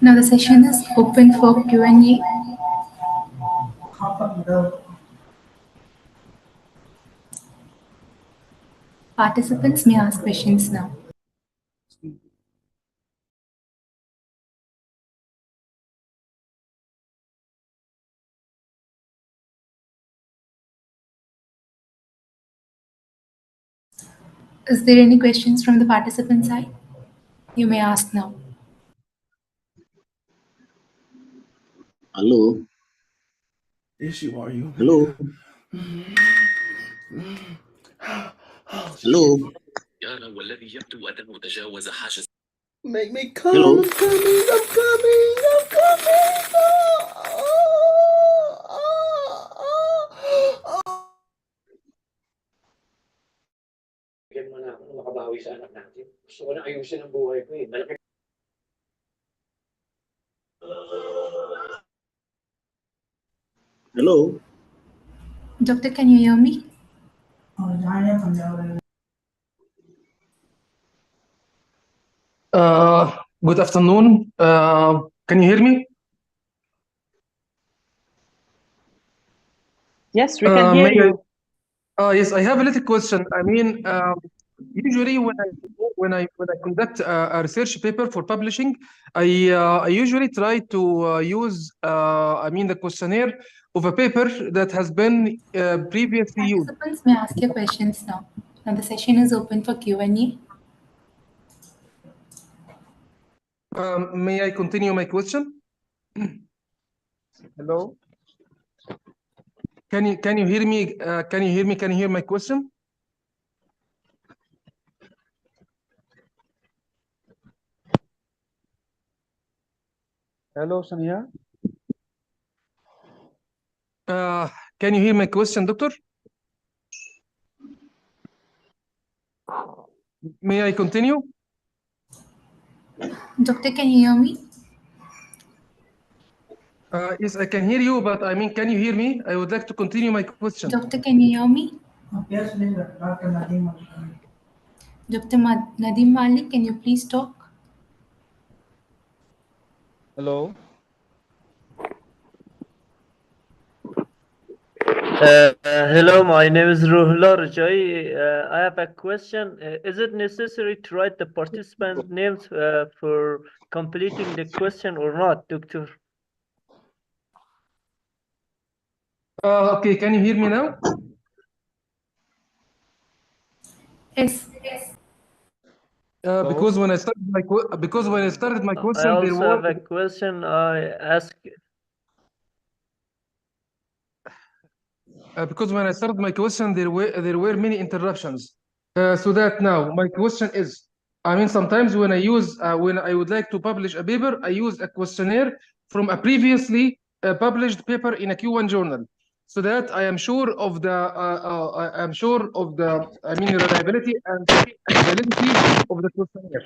S4: Now the session is open for Q&A. Participants may ask questions now. Is there any questions from the participant side? You may ask now.
S6: Hello.
S7: Issue, are you?
S6: Hello. Hello.
S7: Make me come.
S6: Hello.
S7: I'm coming. I'm coming. I'm coming.
S8: Bigyan mo na ako na makabawi sa anak natin. Gusto ko na ayusin ang buhay ko eh. Malaki.
S6: Hello.
S4: Doctor, can you hear me?
S9: Good afternoon. Can you hear me?
S10: Yes, we can hear you.
S9: Yes, I have a little question. I mean, usually when I conduct a research paper for publishing, I usually try to use the questionnaire of a paper that has been previously used.
S4: Participants may ask your questions now. Now the session is open for Q&A.
S9: May I continue my question? Hello. Can you hear me? Can you hear me? Can you hear my question?
S5: Hello, Sania.
S9: Can you hear my question, doctor? May I continue?
S4: Doctor, can you hear me?
S9: Yes, I can hear you, but I mean, can you hear me? I would like to continue my question.
S4: Doctor, can you hear me?
S11: Yes, please, Dr. Nadeem.
S4: Dr. Nadeem Malik, can you please talk?
S5: Hello.
S12: Hello, my name is Ruhullah Rajai. I have a question. Is it necessary to write the participant names for completing the question or not, doctor?
S9: Okay, can you hear me now?
S4: Yes.
S9: Because when I started my question,
S12: I also have a question. I ask.
S9: Because when I started my question, there were many interruptions. So that now my question is, I mean, sometimes when when I would like to publish a paper, I use a questionnaire from a previously published paper in a Q1 journal, so that I am sure of the reliability and validity of the questionnaire.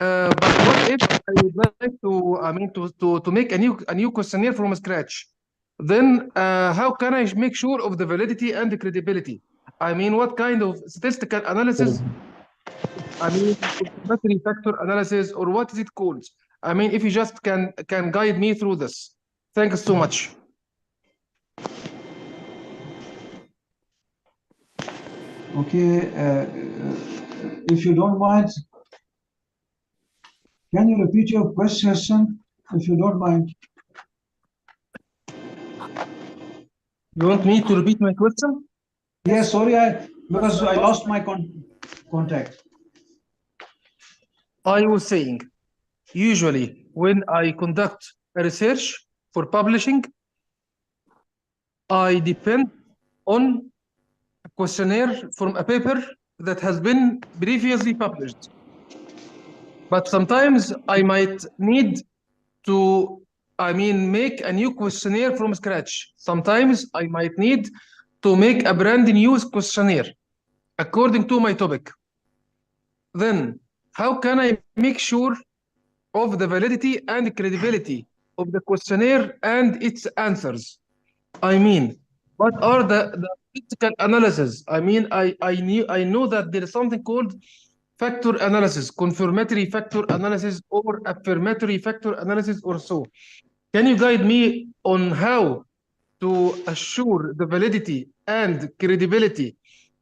S9: But what if I would like to make a new questionnaire from scratch? Then how can I make sure of the validity and the credibility? I mean, what kind of statistical analysis? I mean, confirmatory factor analysis, or what is it called? I mean, if you just can guide me through this. Thank you so much.
S11: Okay, if you don't mind, can you repeat your question, if you don't mind?
S9: You want me to repeat my question?
S11: Yes, sorry, because I lost my contact.
S9: I was saying, usually when I conduct a research for publishing, I depend on a questionnaire from a paper that has been previously published. But sometimes I might need to, make a new questionnaire from scratch. Sometimes I might need to make a brand new questionnaire according to my topic. Then, how can I make sure of the validity and credibility of the questionnaire and its answers? I mean, what are the statistical analysis? I mean, I know that there is something called factor analysis, confirmatory factor analysis, or affirmatory factor analysis, or so. Can you guide me on how to assure the validity and credibility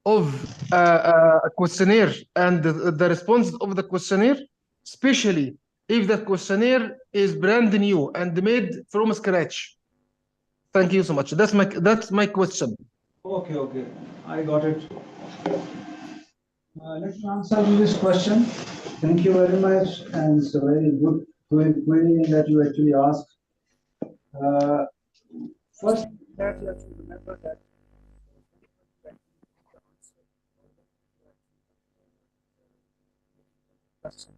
S9: of a questionnaire and the responses of the questionnaire, especially if the questionnaire is brand new and made from scratch? Thank you so much. That's my question.
S11: Okay, I got it. Let me answer this question. Thank you very much, and it's a very good query that you actually asked. First, that you have to remember that
S5: question.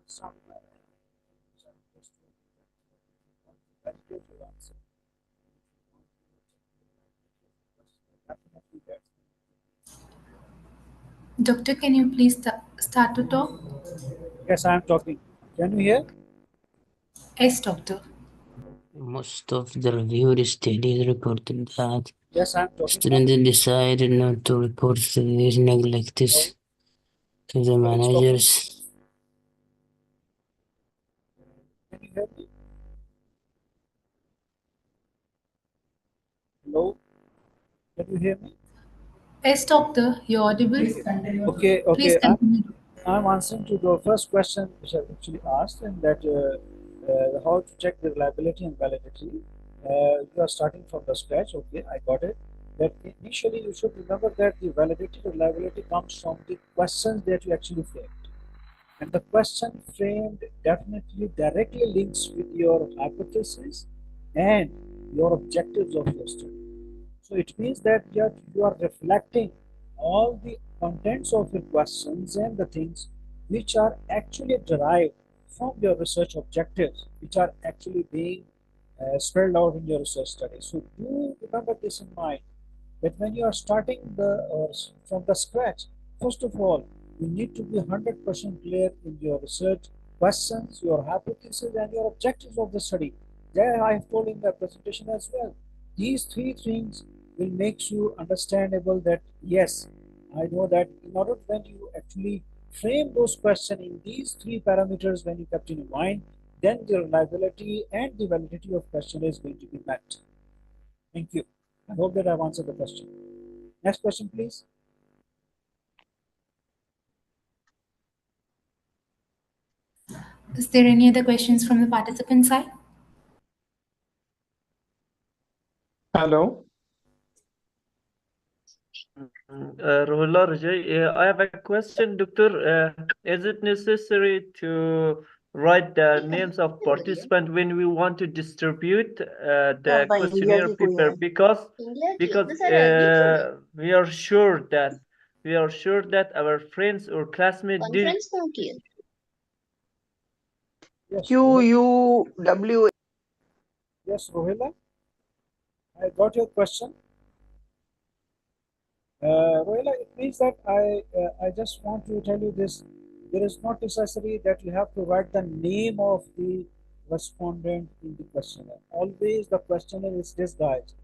S5: Some validate your answer. Definitely that's
S4: Doctor, can you please start to talk?
S5: Yes, I am talking. Can you hear?
S4: Yes, doctor.
S6: Most of the reviewer studies reported that
S5: Yes, I am talking.
S6: students decided not to report studies neglects to the managers.
S5: Can you hear me? Hello? Can you hear me?
S4: Yes, doctor, you're audible.
S5: Okay,
S4: Please
S5: okay.
S4: continue.
S5: I'm answering to the first question which I actually asked, and that how to check the reliability and validity. You are starting from the scratch. Okay, I got it. That initially you should remember that the validity and reliability comes from the questions that you actually framed, and the question framed definitely directly links with your hypothesis and your objectives of your study. So it means that you are reflecting all the contents of your questions and the things which are actually derived from your research objectives, which are actually being spelled out in your research study. So do remember this in mind, that when you are starting from the scratch, first of all, you need to be 100% clear in your research questions, your hypothesis, and your objectives of the study. That I have told in the presentation as well. These three things will make you understandable that yes, I know that in order when you actually frame those questions in these three parameters when you kept in mind, then the reliability and the validity of question is going to be met. Thank you. I hope that I've answered the question. Next question, please.
S4: Is there any other questions from the participant side?
S9: Hello.
S12: Ruhullah Rajai, I have a question, Doctor. Is it necessary to write the names of participants when we want to distribute the questionnaire paper? Because we are sure that our friends or classmates did.
S5: Yes,
S7: QUW.
S5: yes, Rohila, I got your question. Rohila, it means that I just want to tell you this. There is not necessary that you have to write the name of the respondent in the questionnaire. Always the questionnaire is disguised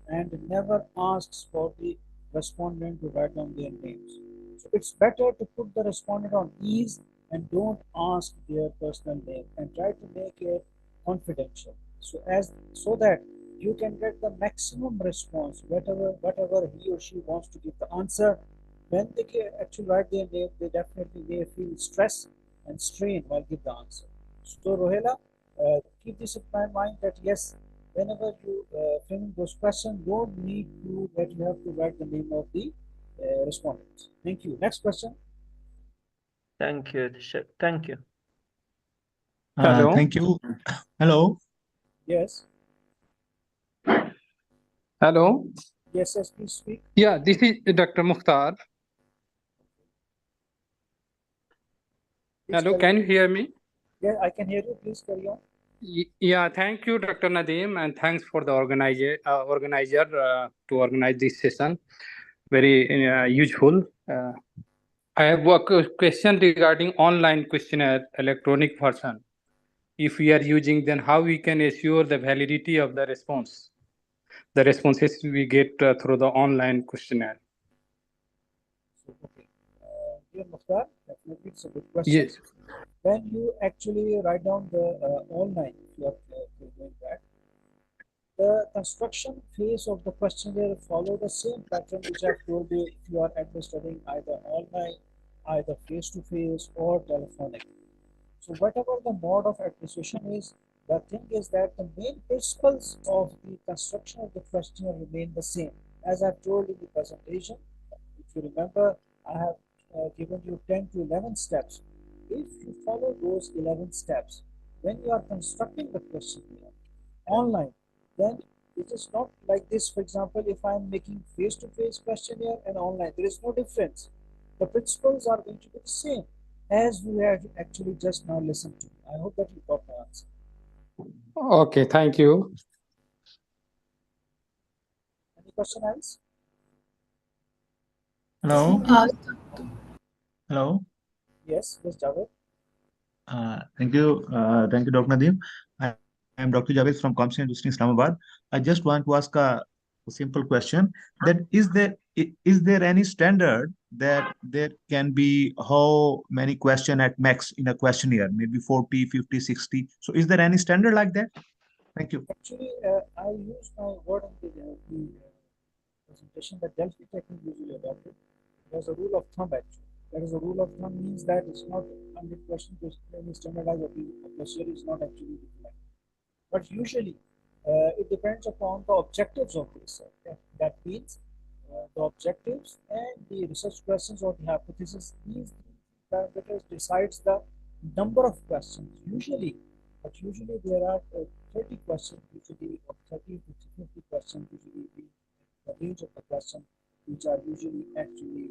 S5: and never asks for the respondent to write down their names. So it's better to put the respondent on ease and don't ask their personal name and try to make it confidential. So that you can get the maximum response, whatever he or she wants to give the answer. When they actually write their name, they definitely may feel stress and strain while give the answer. So Rohela, keep this in mind that yes, whenever you frame those questions, don't need to that you have to write the name of the respondents. Thank you. Next question.
S12: Thank you. Thank you.
S9: Hello.
S10: Thank you. Hello.
S5: Yes.
S9: Hello.
S5: Yes, yes, please speak.
S9: Yeah, this is Dr. Mukhtar.
S5: Please
S9: Hello,
S5: carry
S9: can
S5: on.
S9: you hear me?
S5: Yeah, I can hear you. Please carry on.
S9: Yeah, thank you, Dr. Nadeem, and thanks for the organizer to organize this session. Very useful. I have a question regarding online questionnaire electronic version. If we are using, then how we can assure the validity of the response? The responses we get through the online questionnaire.
S5: Okay. Dear Mukhtar, definitely it's a good question.
S9: Yes.
S5: When you actually write down the online, if you are doing that, the construction phase of the questionnaire follow the same pattern which I've told you if you are actually studying either online, either face-to-face or telephonic. So whatever the mode of acquisition is, the thing is that the main principles of the construction of the questionnaire remain the same. As I've told in the presentation, if you remember, I have given you 10 to 11 steps. If you follow those 11 steps, when you are constructing the questionnaire online, then it is not like this. For example, if I am making face-to-face questionnaire and online, there is no difference. The principles are going to be the same. as you have actually just now listened to. I hope that you got my answer.
S13: Okay, thank you.
S5: Any question else?
S10: Hello.
S4: Uh,
S10: Hello.
S5: Yes, Javed.
S10: Thank you, Dr. Nadeem. I am Dr. Javed from Commerce University, Islamabad. I just want to ask a simple question: that is there any standard that there can be how many question at max in a questionnaire, maybe 40, 50, 60? So is there any standard like that? Thank you.
S5: Actually, I use my word in the presentation that Delphi technique usually adopted. There's a rule of thumb actually. That is a rule of thumb means that it's not 100% any standardized procedure is not actually reflected. But usually, it depends upon the objectives of the research. Okay? That means the objectives and the research questions or the hypothesis. These parameters decides the number of questions. Usually there are 30 questions, usually of 30 to 50 questions, usually the range of the questions which are usually actually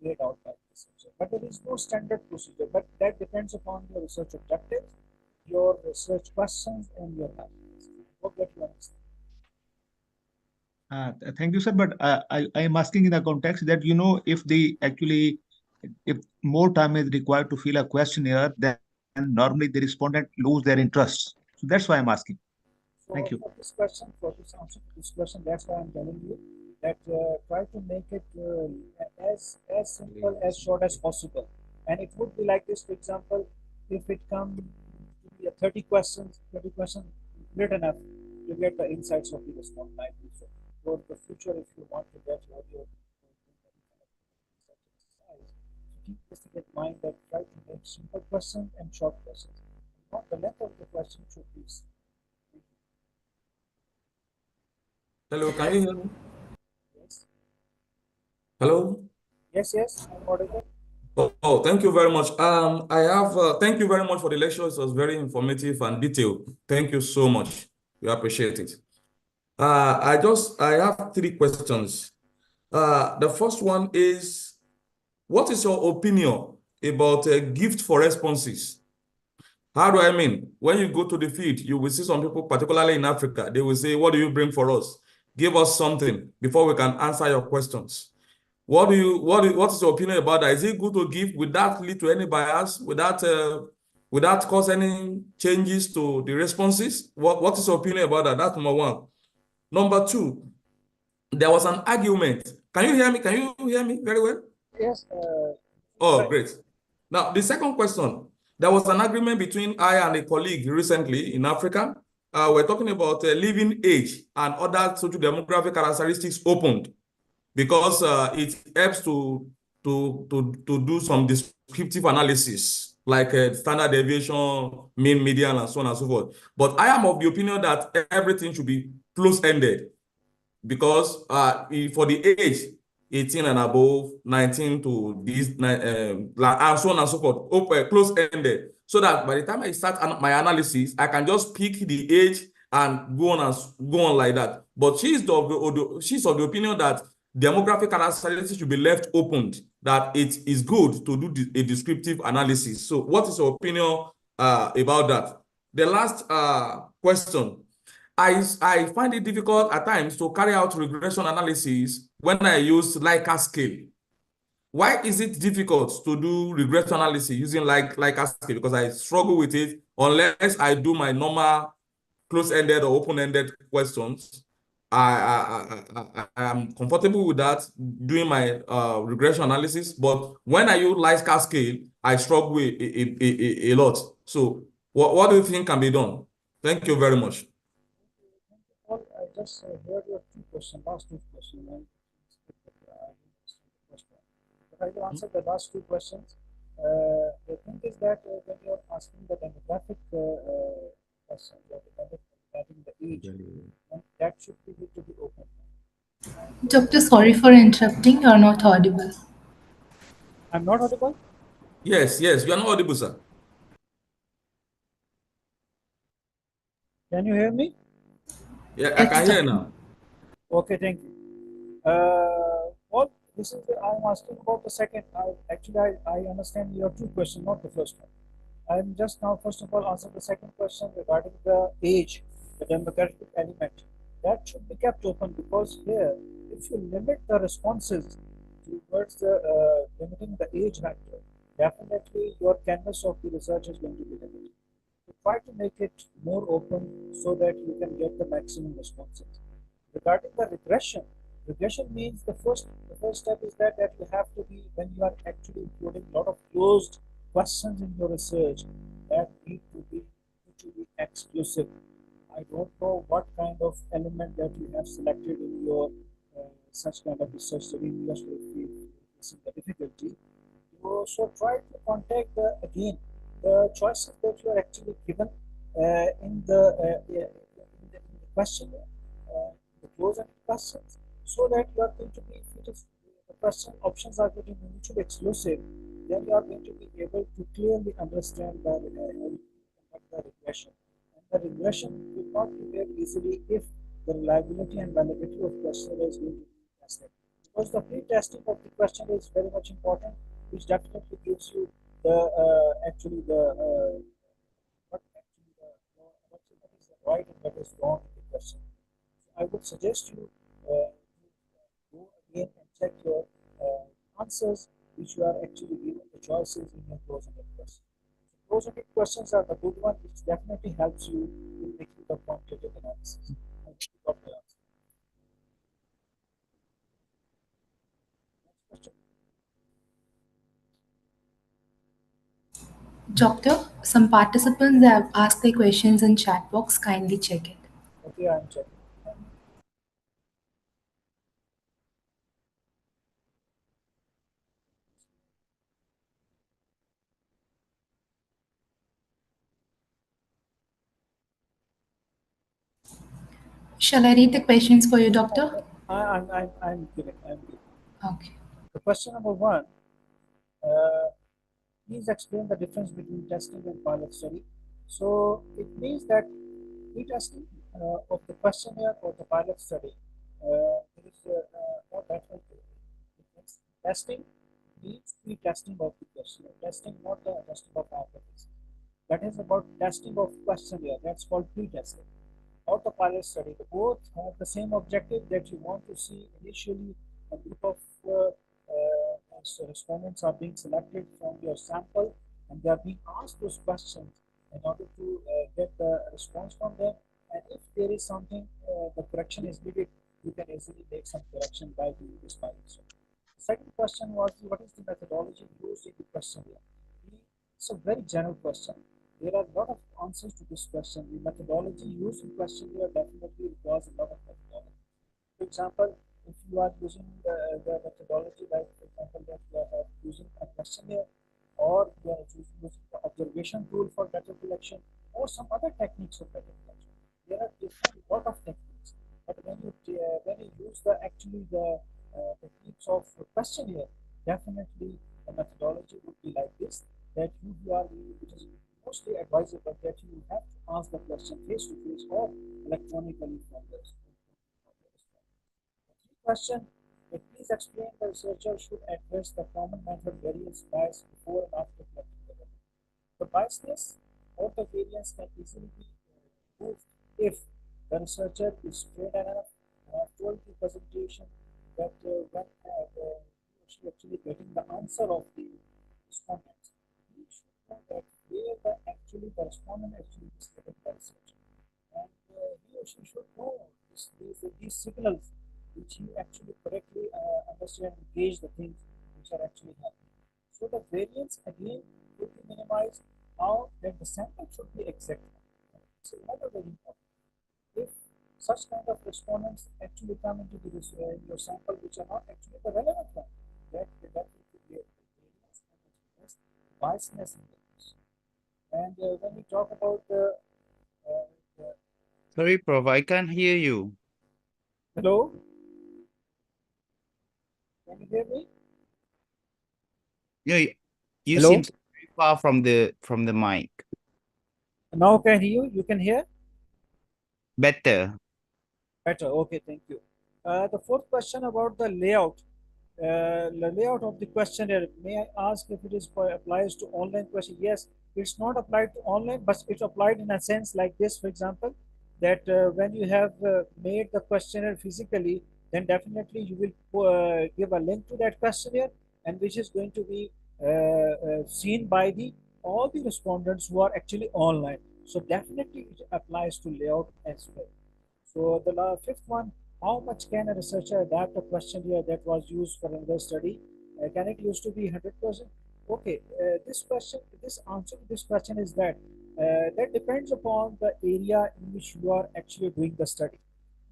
S5: laid out by the researcher. But there is no standard procedure, but that depends upon your research objectives, your research questions, and your hypothesis. Hope that you understand.
S10: Thank you, sir. But I am asking in the context that, if more time is required to fill a questionnaire, then normally the respondent lose their interest. So that's why I'm asking.
S5: So
S10: Thank you.
S5: for this question, for this answer to this question, that's why I'm telling you that try to make it as simple, as short as possible. And it would be like this, for example, if it comes to be a 30 questions, good enough to get the insights of the response library. So for the future, if you want to get all your keep this in mind that try to make simple questions and short questions. Not the length of the question should be.
S14: Hello, can you hear me?
S5: Yes.
S14: Hello?
S5: Yes, I'm audible.
S14: Thank you very much. Thank you very much for the lecture. It was very informative and detailed. Thank you so much. We appreciate it. I have three questions. The first one is, what is your opinion about a gift for responses? How do I mean? When you go to the field, you will see some people, particularly in Africa, they will say, what do you bring for us? Give us something before we can answer your questions. What is your opinion about that? Is it good to give without lead to any bias, without cause any changes to the responses? What is your opinion about that? That's number one. Number two, there was an argument. Can you hear me? Can you hear me very well?
S5: Yes.
S14: Oh, great. Now, the second question, there was an agreement between I and a colleague recently in Africa. We're talking about living age and other social demographic characteristics opened because it helps to do some descriptive analysis like standard deviation, mean, median, and so on and so forth. But I am of the opinion that everything should be close-ended because for the age 18 and above, 19 to this, and so on and so forth, close-ended, so that by the time I start my analysis, I can just pick the age and go on like that. But she's of the opinion that demographic characteristics should be left opened, that it is good to do a descriptive analysis. So what is your opinion about that? The last question, I find it difficult at times to carry out regression analysis when I use Likert scale. Why is it difficult to do regression analysis using Likert scale? Because I struggle with it unless I do my normal close-ended or open-ended questions. I am comfortable with that, doing my regression analysis, but when I use Likert scale, I struggle a lot. So what do you think can be done? Thank you very much.
S5: Well, I just heard your last two questions, and but I will answer the last two questions. The thing is that when you're asking the demographic question, regarding the age, then that should be to be open.
S4: Doctor, sorry for interrupting. You're not audible.
S5: I'm not audible?
S14: Yes, you are not audible, sir.
S5: Can you hear me?
S14: Yeah, I can hear now.
S5: Okay, thank you. Well, This is I'm asking about the second. I understand your two questions, not the first one. I'm just now first of all answer the second question regarding the age, the demographic element. That should be kept open because here, if you limit the responses towards the limiting the age factor, definitely your canvas of the research is going to be limited. So try to make it more open so that you can get the maximum responses. Regarding the regression means the first step is that you have to be when you are actually including a lot of closed questions in your research that need to be exclusive. I don't know what kind of element that you have selected in your such kind of research study just facing the difficulty. So try to contact again the choices that you are actually given in the questionnaire, the closed questions, so that you are going to be, if it is the question options are going to be mutually exclusive, then you are going to be able to clearly understand the regression. And the regression will not be very easily if the reliability and validity of questionnaire is going to be tested. Because the pre-testing of the question is very much important, which definitely gives you the actually the what actually what is the right and what is wrong in the question. So I would suggest you go again and check your answers, which you are actually given the choices in your close-ended question. So close-ended questions are the good one, which definitely helps you in making the quantitative analysis. I think you got the answer. Next question.
S4: Doctor, some participants have asked their questions in chat box. Kindly check it.
S5: Okay, I'm checking.
S4: Shall I read the questions for you, Doctor?
S5: I'm giving.
S4: Okay.
S5: The question number one, uh, please explain the difference between testing and pilot study. So it means that pre-testing of the questionnaire or the pilot study, there is not that much difference. Testing means pre-testing of the questionnaire. Testing, not the testing of hypothesis. That is about testing of questionnaire. That's called pre-testing. Or the pilot study. They both have the same objective that you want to see initially a group of respondents are being selected from your sample and they are being asked those questions in order to get the response from them. And if there is something, the correction is needed, you can easily make some correction by doing this pilot study. The second question was what is the methodology used in the questionnaire? It's a very general question. There are a lot of answers to this question. The methodology used in questionnaire definitely requires a lot of methodology. For example, if you are using the methodology, like for example, that you are using a questionnaire or you are using the observation tool for data collection or some other techniques of data collection, there are different lot of techniques. But when you use the actually the techniques of questionnaire, definitely the methodology would be like this: that you are it is mostly advisable that you have to ask the question face to face or electronically from the question. Please explain the researcher should address the common method variance bias before and after collecting the data. The biasness or the variance can easily be removed if the researcher is trained enough. I have told the presentation that when she actually getting the answer of the respondents, he should know that where the respondent actually is getting the researcher. And he or she should know these signals which he actually correctly understand and gauge the things which are actually happening. So the variance again will be minimized. Now that the sample should be exact. This is another very important. If such kind of respondents actually come into your sample which are not actually the relevant one, that will create variance and biasness in the question. And when we talk about the
S15: Sorry, Prof, I can't hear you.
S5: hello, can you hear me?
S15: You
S5: Hello?
S15: seem very far from the mic.
S5: Now can hear you? You can hear?
S15: Better.
S5: Better. Okay, thank you. The fourth question about the layout. the layout of the questionnaire, may I ask if it is applies to online question? Yes, it's not applied to online, but it's applied in a sense like this, for example, that when you have made the questionnaire physically, then definitely you will give a link to that questionnaire, and which is going to be seen by the all the respondents who are actually online. So definitely it applies to layout as well. So the fifth one, how much can a researcher adapt a questionnaire that was used for another study? Can it used to be 100%? Okay, this answer to this question is that that depends upon the area in which you are actually doing the study.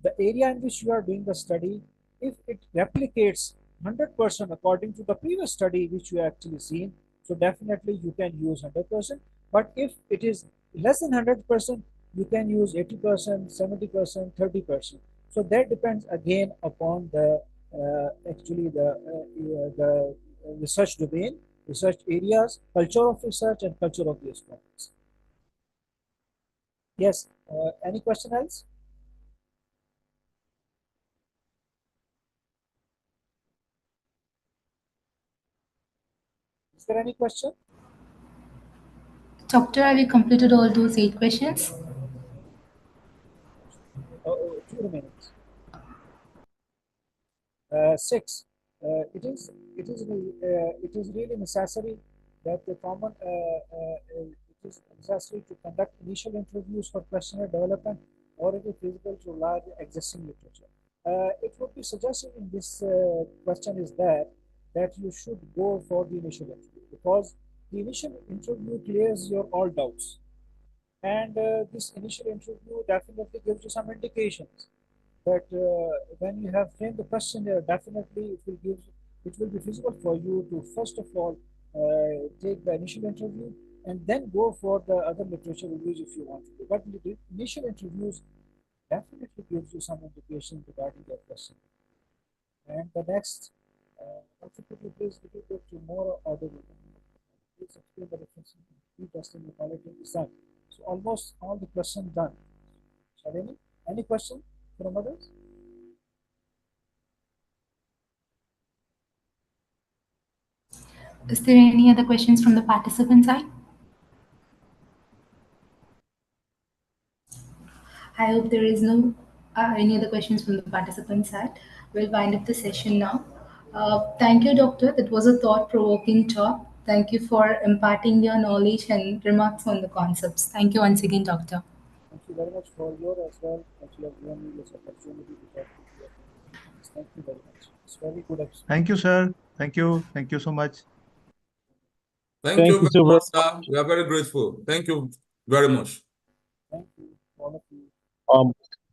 S5: The area in which you are doing the study, if it replicates 100% according to the previous study which you actually seen, so definitely you can use 100%. But if it is less than 100%, you can use 80%, 70%, 30%. So that depends again upon the the research domain, research areas, culture of research, and culture of the respondents. Yes. Any question else? Is there any question?
S4: Doctor, have you completed all those 8 questions?
S5: 2 minutes. 6. It is really necessary that the common it is necessary to conduct initial interviews for questionnaire development, or it is feasible to rely on existing literature. It would be suggested in this question is that you should go for the initial interview, because the initial interview clears your all doubts, and this initial interview definitely gives you some indications that when you have framed the questionnaire, definitely it will be feasible for you to first of all take the initial interview and then go for the other literature reviews if you want to do. But the initial interviews definitely gives you some indication regarding that question. And the next, also could you please repeat it to more audible? Please explain the difference in testing the quality design. So almost all the questions done. Shalini, any question from others?
S4: Is there any other questions from the participant side? I hope there is no any other questions from the participant side. We'll wind up the session now. Thank you, Doctor. That was a thought-provoking talk. Thank you for imparting your knowledge and remarks on the concepts. Thank you once again, Doctor.
S5: Thank you very much for your as well, that you have given me this opportunity to talk to you. Thank you very much. It's very good experience.
S10: Thank you, sir. Thank you. Thank you so much.
S14: Thank you very much, sir. We are very grateful. Thank you very much.
S5: Thank you, all of you.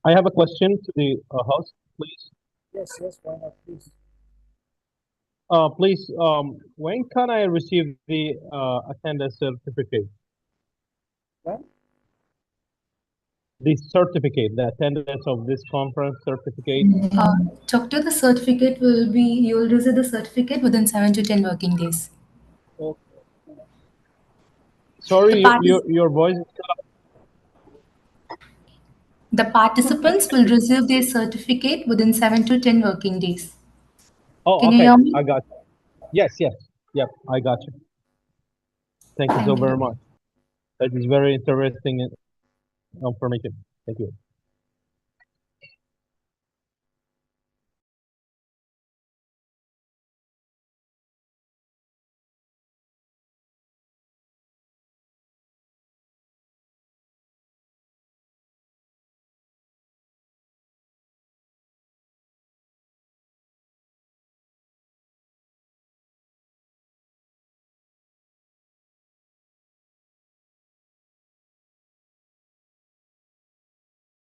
S16: I have a question to the host, please.
S5: Yes, why not, please.
S16: Please, when can I receive the attendance certificate?
S5: When?
S16: The certificate, the attendance of this conference certificate.
S4: Doctor, the certificate will be, you will receive the certificate within 7 to 10 working days.
S5: Okay.
S16: Sorry, your voice is cut.
S4: The participants will receive their certificate within 7 to 10 working days.
S16: Oh,
S4: Can
S16: okay.
S4: you hear me?
S16: I got you. Yes. Yep, I got you. Thank you so very much. That is very interesting information. Thank you.